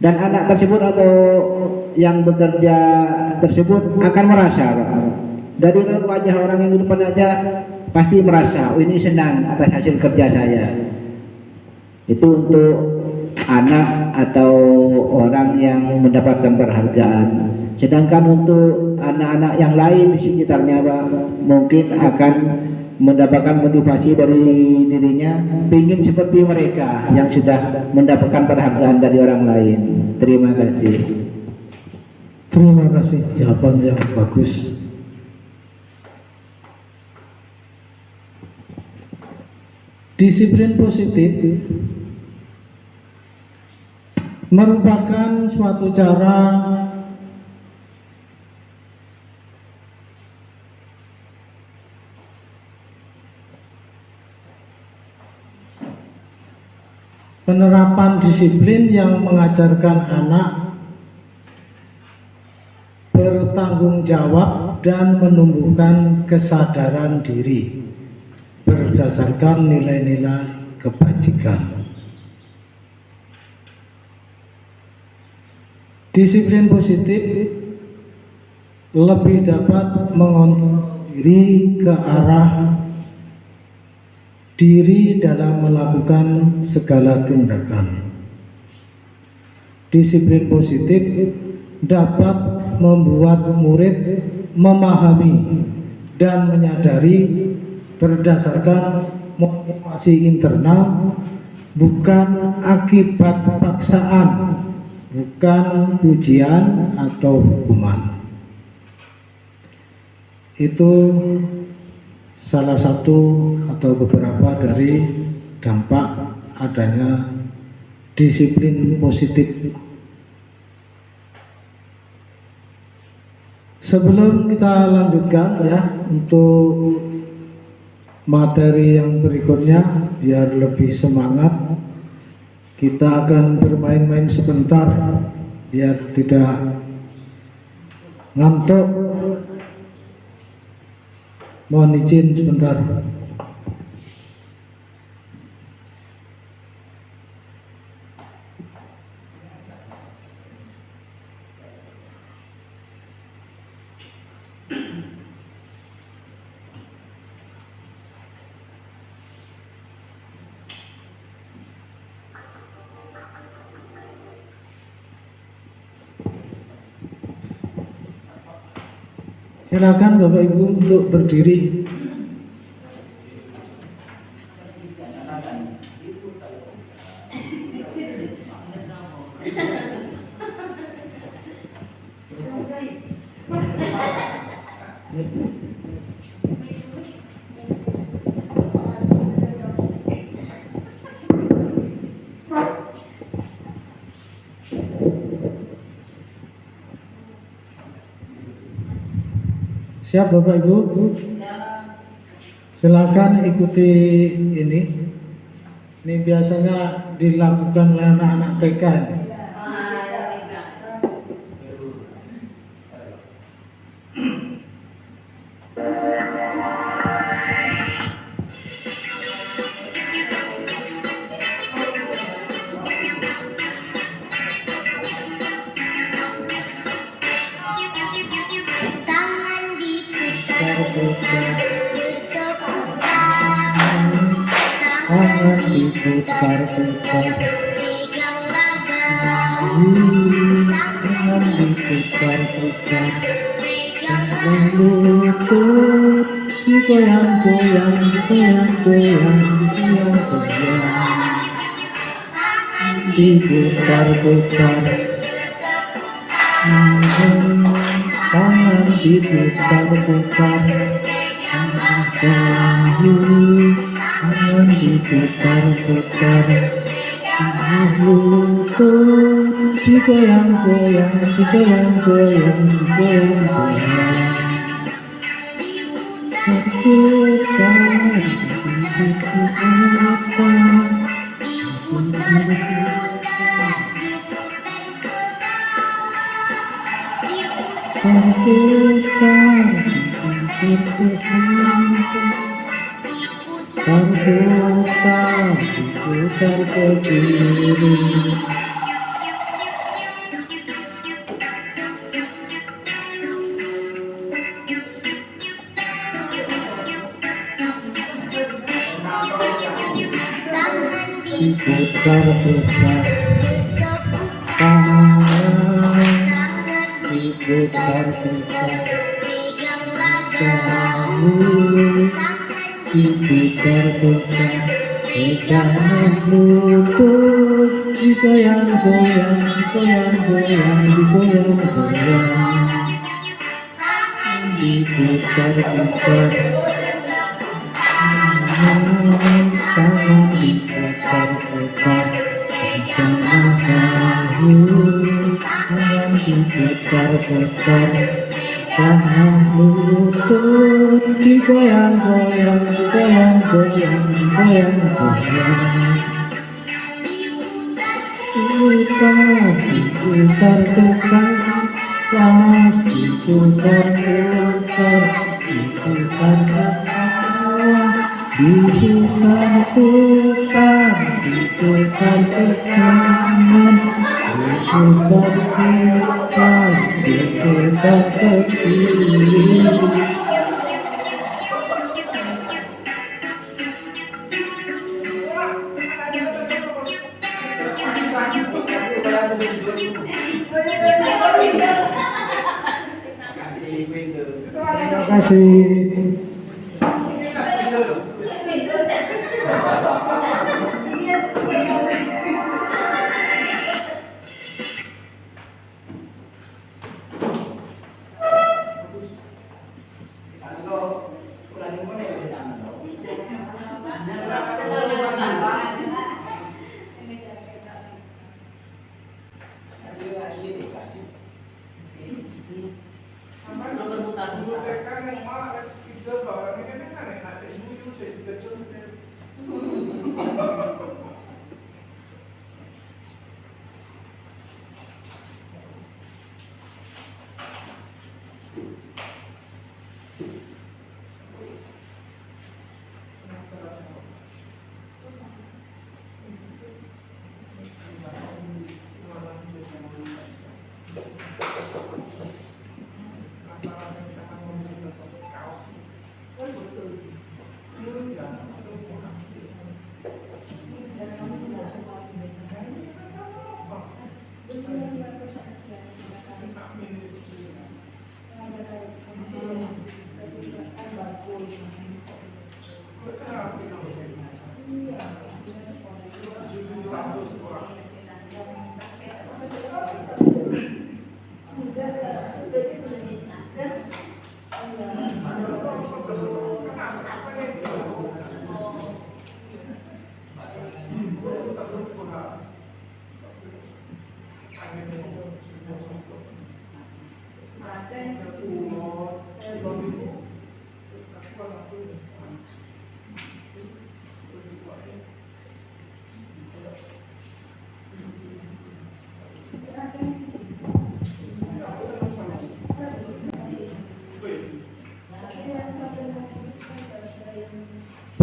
Dan anak tersebut atau yang bekerja tersebut akan merasa, Pak, dari raut wajah orang yang di depan aja pasti merasa, oh ini senang atas hasil kerja saya. Itu untuk anak atau orang yang mendapatkan penghargaan. Sedangkan untuk anak-anak yang lain di sekitarnya, Pak, mungkin akan mendapatkan motivasi dari dirinya, ingin seperti mereka yang sudah mendapatkan penghargaan dari orang lain. Terima kasih. Terima kasih, jawaban yang bagus. Disiplin positif merupakan suatu cara penerapan disiplin yang mengajarkan anak bertanggung jawab dan menumbuhkan kesadaran diri berdasarkan nilai-nilai kebajikan. Disiplin positif lebih dapat mengontrol diri ke arah diri dalam melakukan segala tindakan. Disiplin positif dapat membuat murid memahami dan menyadari berdasarkan motivasi internal, bukan akibat paksaan, bukan pujian atau hukuman. Itu salah satu atau beberapa dari dampak adanya disiplin positif. Sebelum kita lanjutkan ya untuk materi yang berikutnya, biar lebih semangat, kita akan bermain-main sebentar biar tidak ngantuk. Mohon izin sebentar. Silakan Bapak Ibu untuk berdiri. Siap Bapak Ibu? Silakan ikuti ini. Ini biasanya dilakukan oleh anak-anak TK. Tangan diputar-putar, tangan diputar-putar, tangan lutut digoyang-goyang, digoyang-goyang, digoyang-goyang, diputar-putar, tangan diputar-putar, tangan diputar-putar, lutut digoyang-goyang, digoyang-goyang, digoyang-goyang, berputar di atas, berputar di berputar, diputar ke kiri, diputar-putar, tangan diputar-putar, diputar-putar, pegangan lutut digoyang-goyang, digoyang-goyang, digoyang-goyang, diputar-putar, tangan diputar-putar, pegangan bahu, tangan diputar-putar, tangan lutut digoyang-goyang, digoyang-goyang, digoyang-goyang, diputar ke atas, diputar-putar, diputar ke bawah, diputar-putar, diputar ke kanan, diputar-putar, diputar ke kiri. Terima kasih.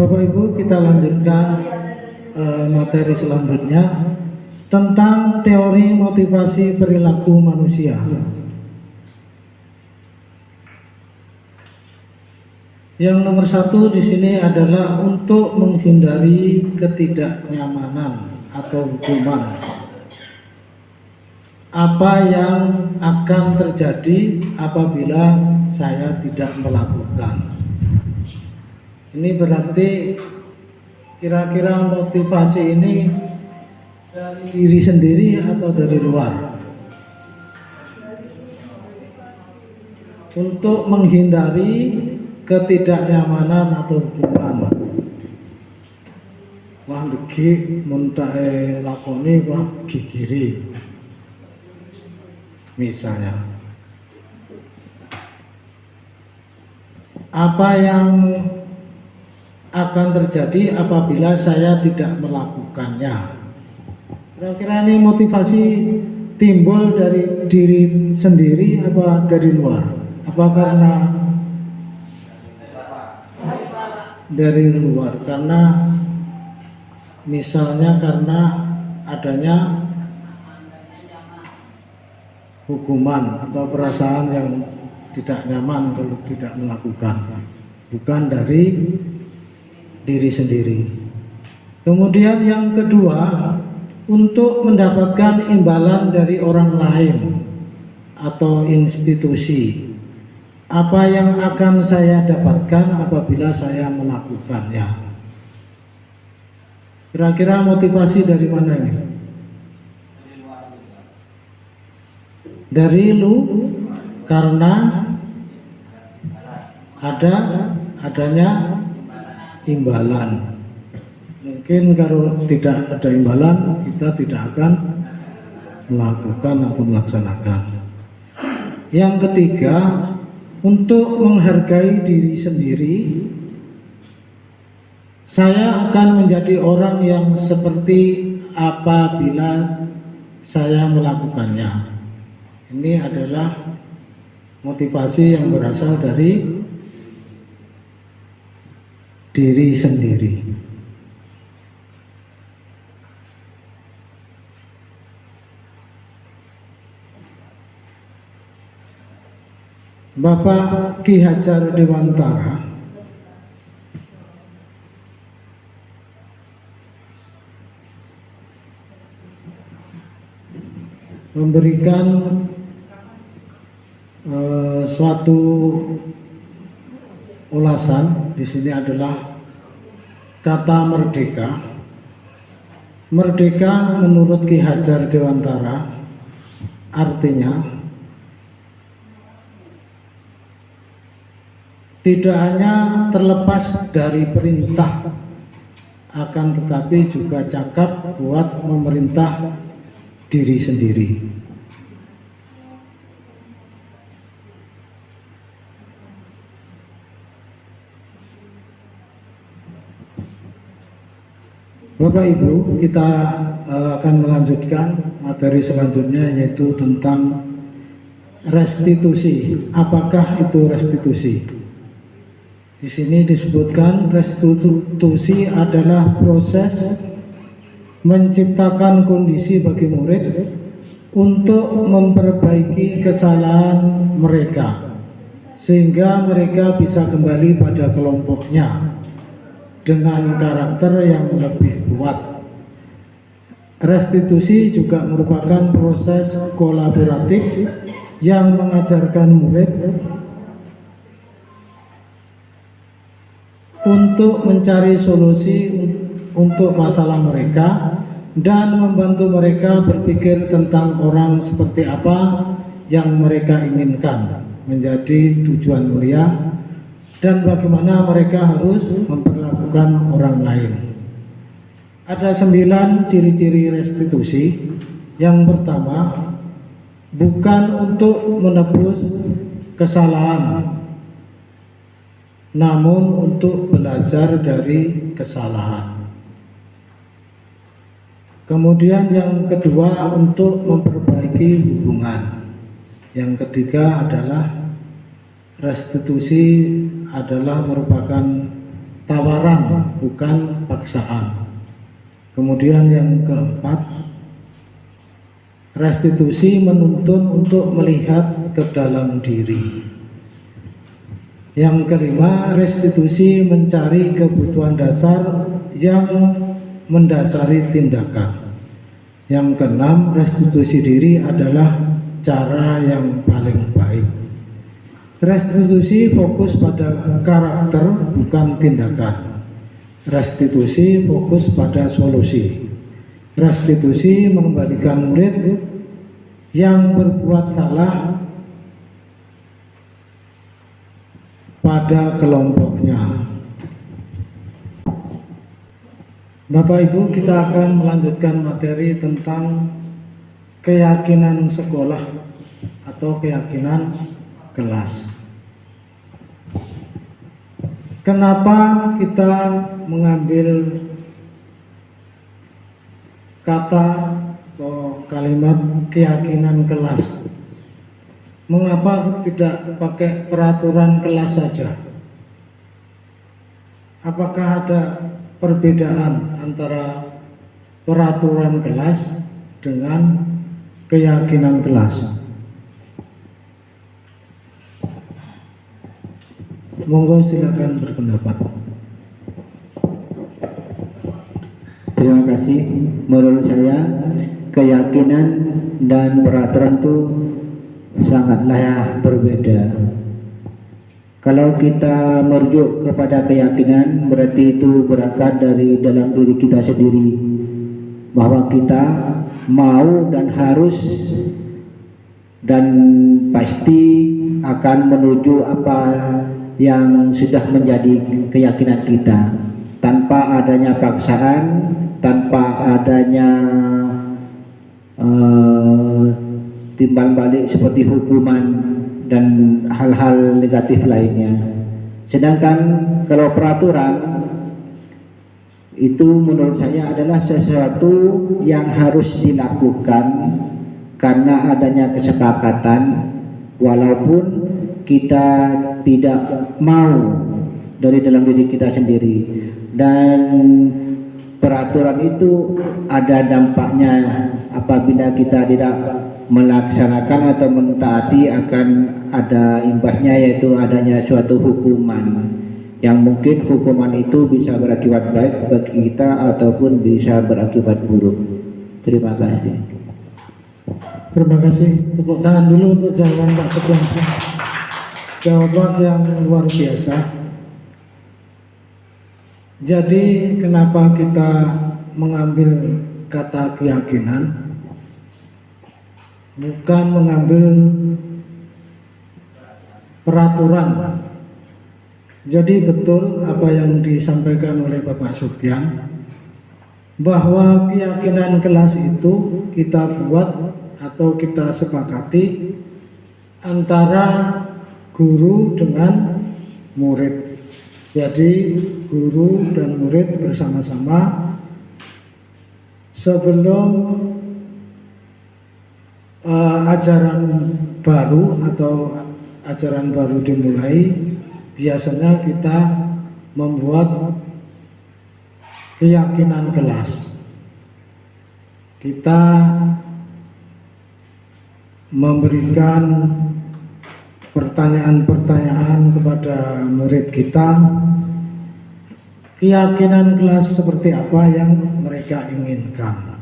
Bapak Ibu, kita lanjutkan materi selanjutnya tentang teori motivasi perilaku manusia. Yang nomor 1 di sini adalah untuk menghindari ketidaknyamanan atau hukuman. Apa yang akan terjadi apabila saya tidak melakukan? Ini berarti kira-kira motivasi ini dari diri sendiri atau dari luar? Untuk menghindari ketidaknyamanan atau hukuman. Wah begi muntahe lakoni wah gigiri. Misalnya. Apa yang akan terjadi apabila saya tidak melakukannya? Kira-kira ini motivasi timbul dari diri sendiri apa dari luar? Apa karena dari luar? Karena misalnya karena adanya hukuman atau perasaan yang tidak nyaman kalau tidak melakukan, bukan dari diri sendiri. Kemudian yang kedua, untuk mendapatkan imbalan dari orang lain atau institusi. Apa yang akan saya dapatkan apabila saya melakukannya? Kira-kira motivasi dari mana ini? Dari karena adanya imbalan. Mungkin kalau tidak ada imbalan kita tidak akan melakukan atau melaksanakan. Yang ketiga, untuk menghargai diri sendiri, saya akan menjadi orang yang seperti apabila saya melakukannya. Ini adalah motivasi yang berasal dari diri sendiri. Bapak Ki Hajar Dewantara memberikan suatu ulasan. Di sini adalah kata merdeka. Merdeka menurut Ki Hajar Dewantara artinya tidak hanya terlepas dari perintah, akan tetapi juga cakap buat memerintah diri sendiri. Bapak Ibu, kita akan melanjutkan materi selanjutnya, yaitu tentang restitusi. Apakah itu restitusi? Di sini disebutkan restitusi adalah proses menciptakan kondisi bagi murid untuk memperbaiki kesalahan mereka sehingga mereka bisa kembali pada kelompoknya dengan karakter yang lebih kuat. Restitusi juga merupakan proses kolaboratif yang mengajarkan murid untuk mencari solusi untuk masalah mereka dan membantu mereka berpikir tentang orang seperti apa yang mereka inginkan menjadi tujuan mulia dan bagaimana mereka harus memperlakukan orang lain. Ada 9 ciri-ciri restitusi. Yang pertama, bukan untuk menebus kesalahan, namun untuk belajar dari kesalahan. Kemudian yang kedua, untuk memperbaiki hubungan. Yang ketiga adalah restitusi adalah merupakan tawaran, bukan paksaan. Kemudian yang keempat, restitusi menuntun untuk melihat ke dalam diri. Yang kelima, restitusi mencari kebutuhan dasar yang mendasari tindakan. Yang keenam, restitusi diri adalah cara yang paling baik. Restitusi fokus pada karakter, bukan tindakan. Restitusi fokus pada solusi. Restitusi mengembalikan murid yang berbuat salah pada kelompoknya. Bapak Ibu, kita akan melanjutkan materi tentang keyakinan sekolah atau keyakinan kelas. Kenapa kita mengambil kata atau kalimat keyakinan kelas? Mengapa tidak pakai peraturan kelas saja? Apakah ada perbedaan antara peraturan kelas dengan keyakinan kelas? Monggo silakan berpendapat. Terima kasih. Menurut saya keyakinan dan peraturan itu sangatlah berbeda. Kalau kita merujuk kepada keyakinan, berarti itu berangkat dari dalam diri kita sendiri, bahwa kita mau dan harus dan pasti akan menuju apa yang sudah menjadi keyakinan kita, tanpa adanya paksaan, tanpa adanya timbal balik seperti hukuman dan hal-hal negatif lainnya. Sedangkan kalau peraturan itu menurut saya adalah sesuatu yang harus dilakukan karena adanya kesepakatan, walaupun kita tidak mau dari dalam diri kita sendiri. Dan peraturan itu ada dampaknya apabila kita tidak melaksanakan atau mentaati, akan ada imbasnya, yaitu adanya suatu hukuman yang mungkin hukuman itu bisa berakibat baik bagi kita ataupun bisa berakibat buruk. Terima kasih. Terima kasih. Tepuk tangan dulu untuk jawaban Pak Sugeng. Jawaban yang luar biasa. Jadi kenapa kita mengambil kata keyakinan, bukan mengambil peraturan? Jadi betul apa yang disampaikan oleh Bapak Sugeng, bahwa keyakinan kelas itu kita buat atau kita sepakati antara guru dengan murid. Jadi guru dan murid bersama-sama sebelum ajaran baru atau ajaran baru dimulai, biasanya kita membuat keyakinan kelas. Kita memberikan pertanyaan-pertanyaan kepada murid kita, keyakinan kelas seperti apa yang mereka inginkan.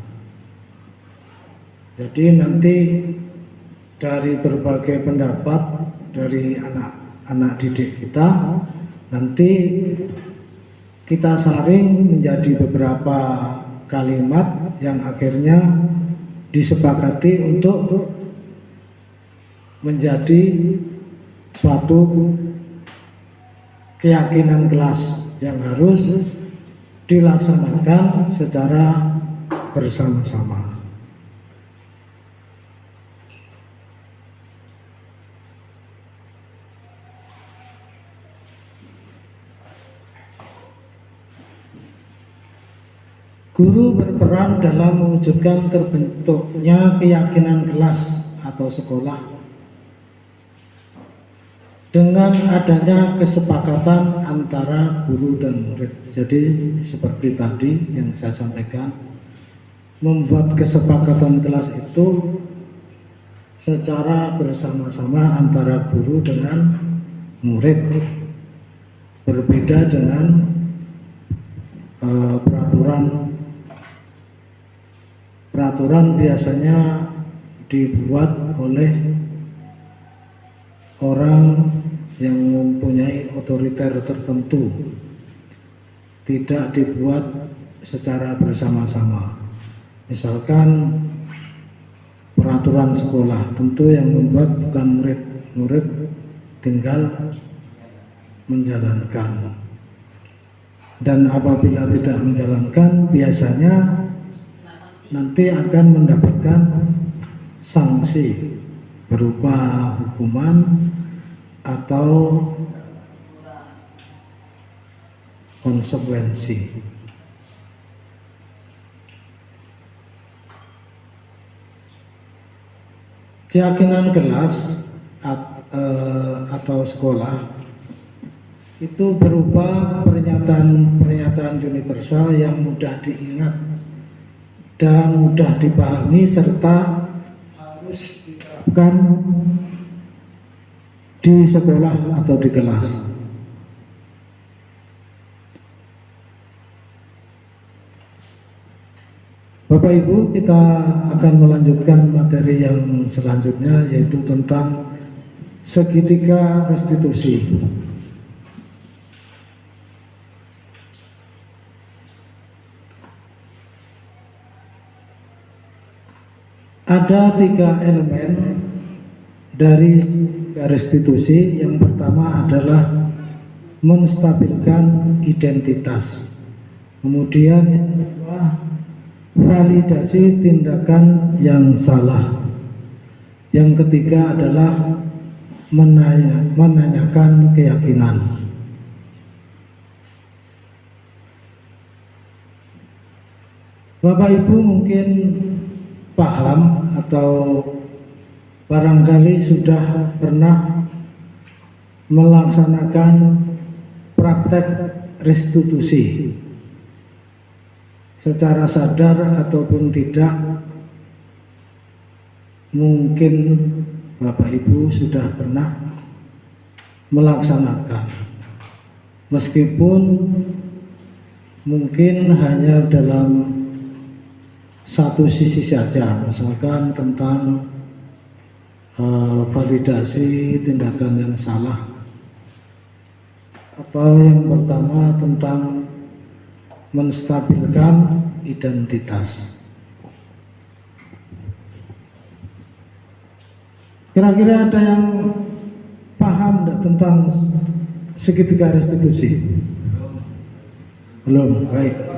Jadi nanti dari berbagai pendapat dari anak-anak didik kita, nanti kita saring menjadi beberapa kalimat yang akhirnya disepakati untuk menjadi suatu keyakinan kelas yang harus dilaksanakan secara bersama-sama. Guru berperan dalam mewujudkan terbentuknya keyakinan kelas atau sekolah dengan adanya kesepakatan antara guru dan murid. Jadi seperti tadi yang saya sampaikan, membuat kesepakatan kelas itu secara bersama-sama antara guru dengan murid, berbeda dengan peraturan biasanya dibuat oleh orang yang mempunyai otoriter tertentu, tidak dibuat secara bersama-sama. Misalkan peraturan sekolah, tentu yang membuat bukan murid, murid tinggal menjalankan. Dan apabila tidak menjalankan, biasanya nanti akan mendapatkan sanksi berupa hukuman atau konsekuensi. Keyakinan kelas atau sekolah itu berupa pernyataan universal yang mudah diingat dan mudah dipahami serta harus diterapkan di sekolah atau di kelas. Bapak Ibu, kita akan melanjutkan materi yang selanjutnya, yaitu tentang segitiga restitusi. Ada 3 elemen dari restitusi. Yang pertama adalah menstabilkan identitas. Kemudian yang kedua, validasi tindakan yang salah. Yang ketiga adalah menanyakan keyakinan. Bapak Ibu mungkin paham atau barangkali sudah pernah melaksanakan praktek restitusi secara sadar ataupun tidak. Mungkin Bapak Ibu sudah pernah melaksanakan, meskipun mungkin hanya dalam satu sisi saja, misalkan tentang validasi tindakan yang salah, atau yang pertama tentang menstabilkan identitas. Kira-kira ada yang paham enggak tentang segitiga restitusi? Belum, baik.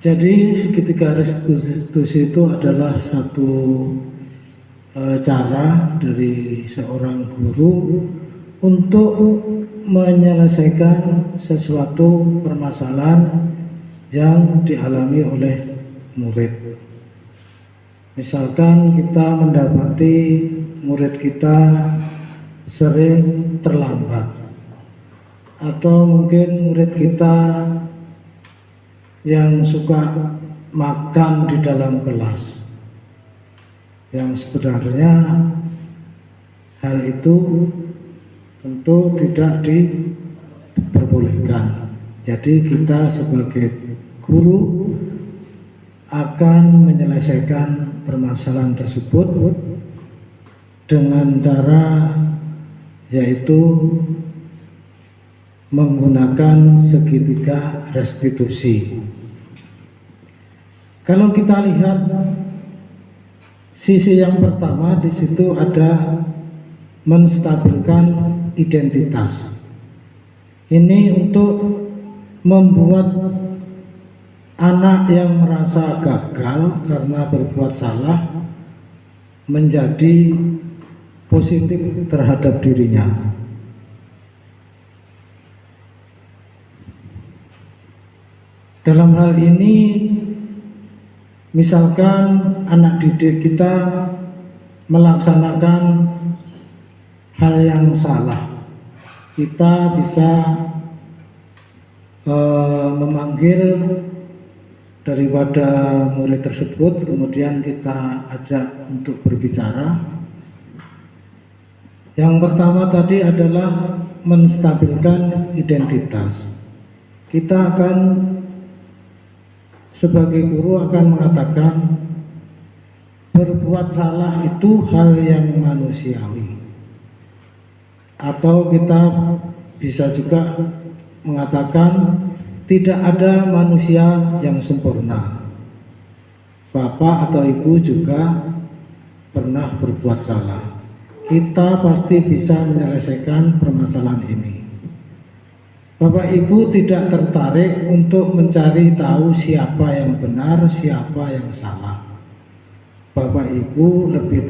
Jadi segitiga restitusi itu adalah satu cara dari seorang guru untuk menyelesaikan sesuatu permasalahan yang dialami oleh murid. Misalkan kita mendapati murid kita sering terlambat, atau mungkin murid kita yang suka makan di dalam kelas, yang sebenarnya hal itu tentu tidak diperbolehkan. Jadi kita sebagai guru akan menyelesaikan permasalahan tersebut dengan cara yaitu menggunakan segitiga restitusi. Kalau kita lihat sisi yang pertama, di situ ada menstabilkan identitas. Ini untuk membuat anak yang merasa gagal karena berbuat salah menjadi positif terhadap dirinya. Dalam hal ini, misalkan anak didik kita melaksanakan hal yang salah, kita bisa memanggil daripada murid tersebut, kemudian kita ajak untuk berbicara. Yang pertama tadi adalah menstabilkan identitas. Kita akan sebagai guru akan mengatakan berbuat salah itu hal yang manusiawi. Atau kita bisa juga mengatakan tidak ada manusia yang sempurna. Bapak atau ibu juga pernah berbuat salah. Kita pasti bisa menyelesaikan permasalahan ini. Bapak ibu tidak tertarik untuk mencari tahu siapa yang benar, siapa yang salah. Bapak ibu lebih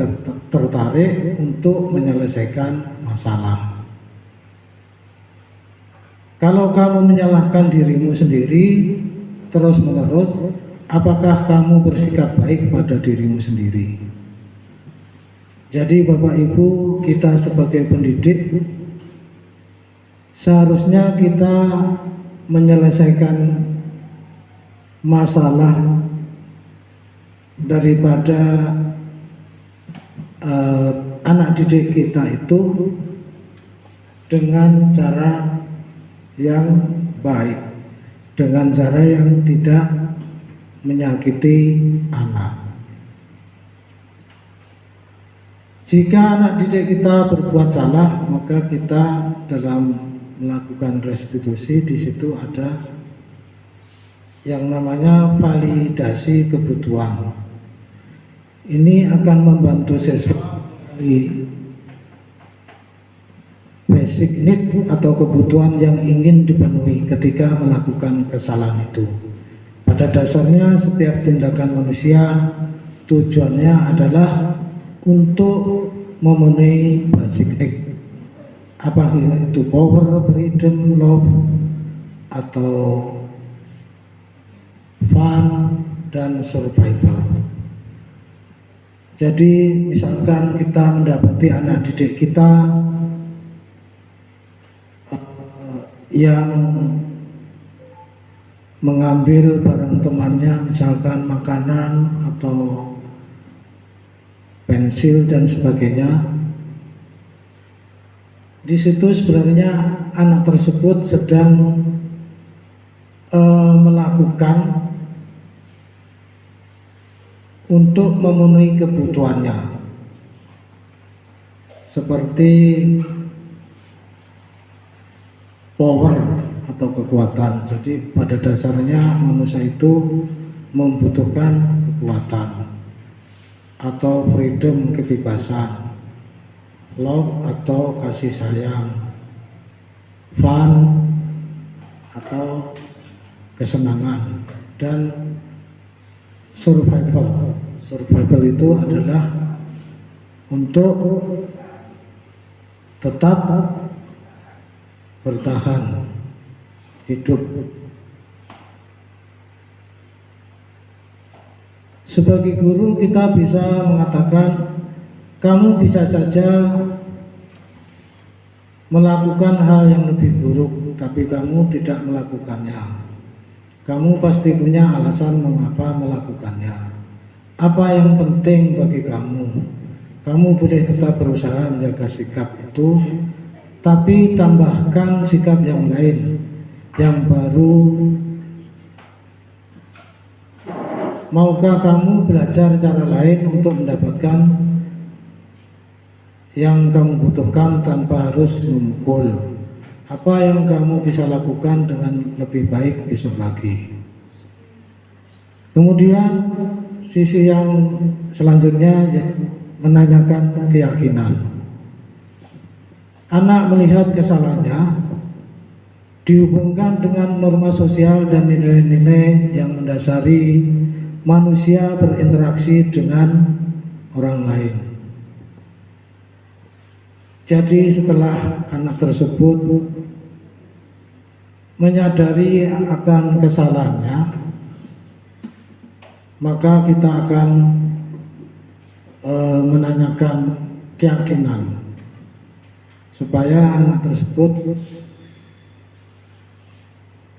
tertarik untuk menyelesaikan masalah. Kalau kamu menyalahkan dirimu sendiri terus-menerus, apakah kamu bersikap baik pada dirimu sendiri? Jadi Bapak Ibu, kita sebagai pendidik seharusnya kita menyelesaikan masalah daripada anak didik kita itu dengan cara yang baik, dengan cara yang tidak menyakiti anak. Jika anak didik kita berbuat salah, maka kita dalam melakukan restitusi di situ ada yang namanya validasi kebutuhan. Ini akan membantu siswa di basic need atau kebutuhan yang ingin dipenuhi ketika melakukan kesalahan itu. Pada dasarnya setiap tindakan manusia tujuannya adalah untuk memenuhi basic need. Apa itu power, freedom, love, atau fun, dan survival. Jadi misalkan kita mendapati anak didik kita yang mengambil barang temannya, misalkan makanan atau pensil dan sebagainya, di situ sebenarnya anak tersebut sedang melakukan untuk memenuhi kebutuhannya, seperti power atau kekuatan. Jadi pada dasarnya manusia itu membutuhkan kekuatan, atau freedom, kebebasan, love atau kasih sayang, fun atau kesenangan, dan survival. Survival itu adalah untuk tetap bertahan hidup. Sebagai guru kita bisa mengatakan, kamu bisa saja melakukan hal yang lebih buruk, tapi kamu tidak melakukannya. Kamu pasti punya alasan mengapa melakukannya. Apa yang penting bagi kamu? Kamu boleh tetap berusaha menjaga sikap itu, tapi tambahkan sikap yang lain, yang baru. Maukah kamu belajar cara lain untuk mendapatkan yang kamu butuhkan tanpa harus memukul? Apa yang kamu bisa lakukan dengan lebih baik besok lagi? Kemudian sisi yang selanjutnya menanyakan keyakinan. Anak melihat kesalahannya dihubungkan dengan norma sosial dan nilai-nilai yang mendasari manusia berinteraksi dengan orang lain. Jadi setelah anak tersebut menyadari akan kesalahannya, maka kita akan menanyakan keyakinan supaya anak tersebut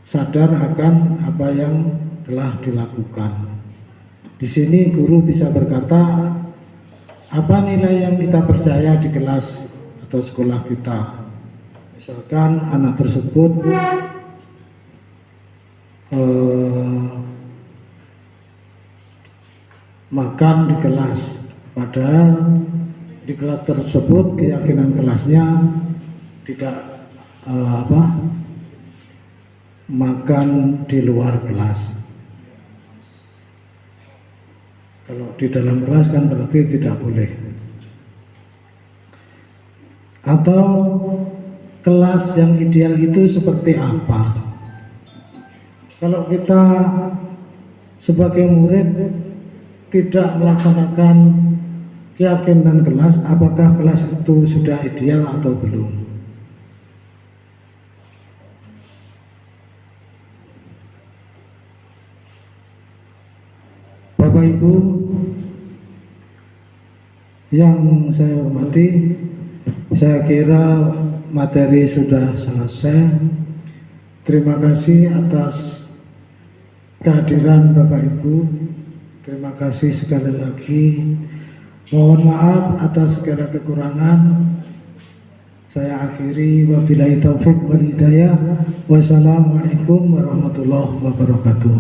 sadar akan apa yang telah dilakukan. Di sini guru bisa berkata, apa nilai yang kita percaya di kelas atau sekolah kita. Misalkan anak tersebut makan di kelas, padahal di kelas tersebut keyakinan kelasnya tidak makan di luar kelas. Kalau di dalam kelas kan berarti tidak boleh. Atau kelas yang ideal itu seperti apa? Kalau kita sebagai murid tidak melaksanakan keyakinan kelas, apakah kelas itu sudah ideal atau belum? Bapak Ibu yang saya hormati, saya kira materi sudah selesai. Terima kasih atas kehadiran Bapak Ibu. Terima kasih sekali lagi. Mohon maaf atas segala kekurangan. Saya akhiri, wabillahi taufik wal hidayah. Wassalamualaikum warahmatullahi wabarakatuh.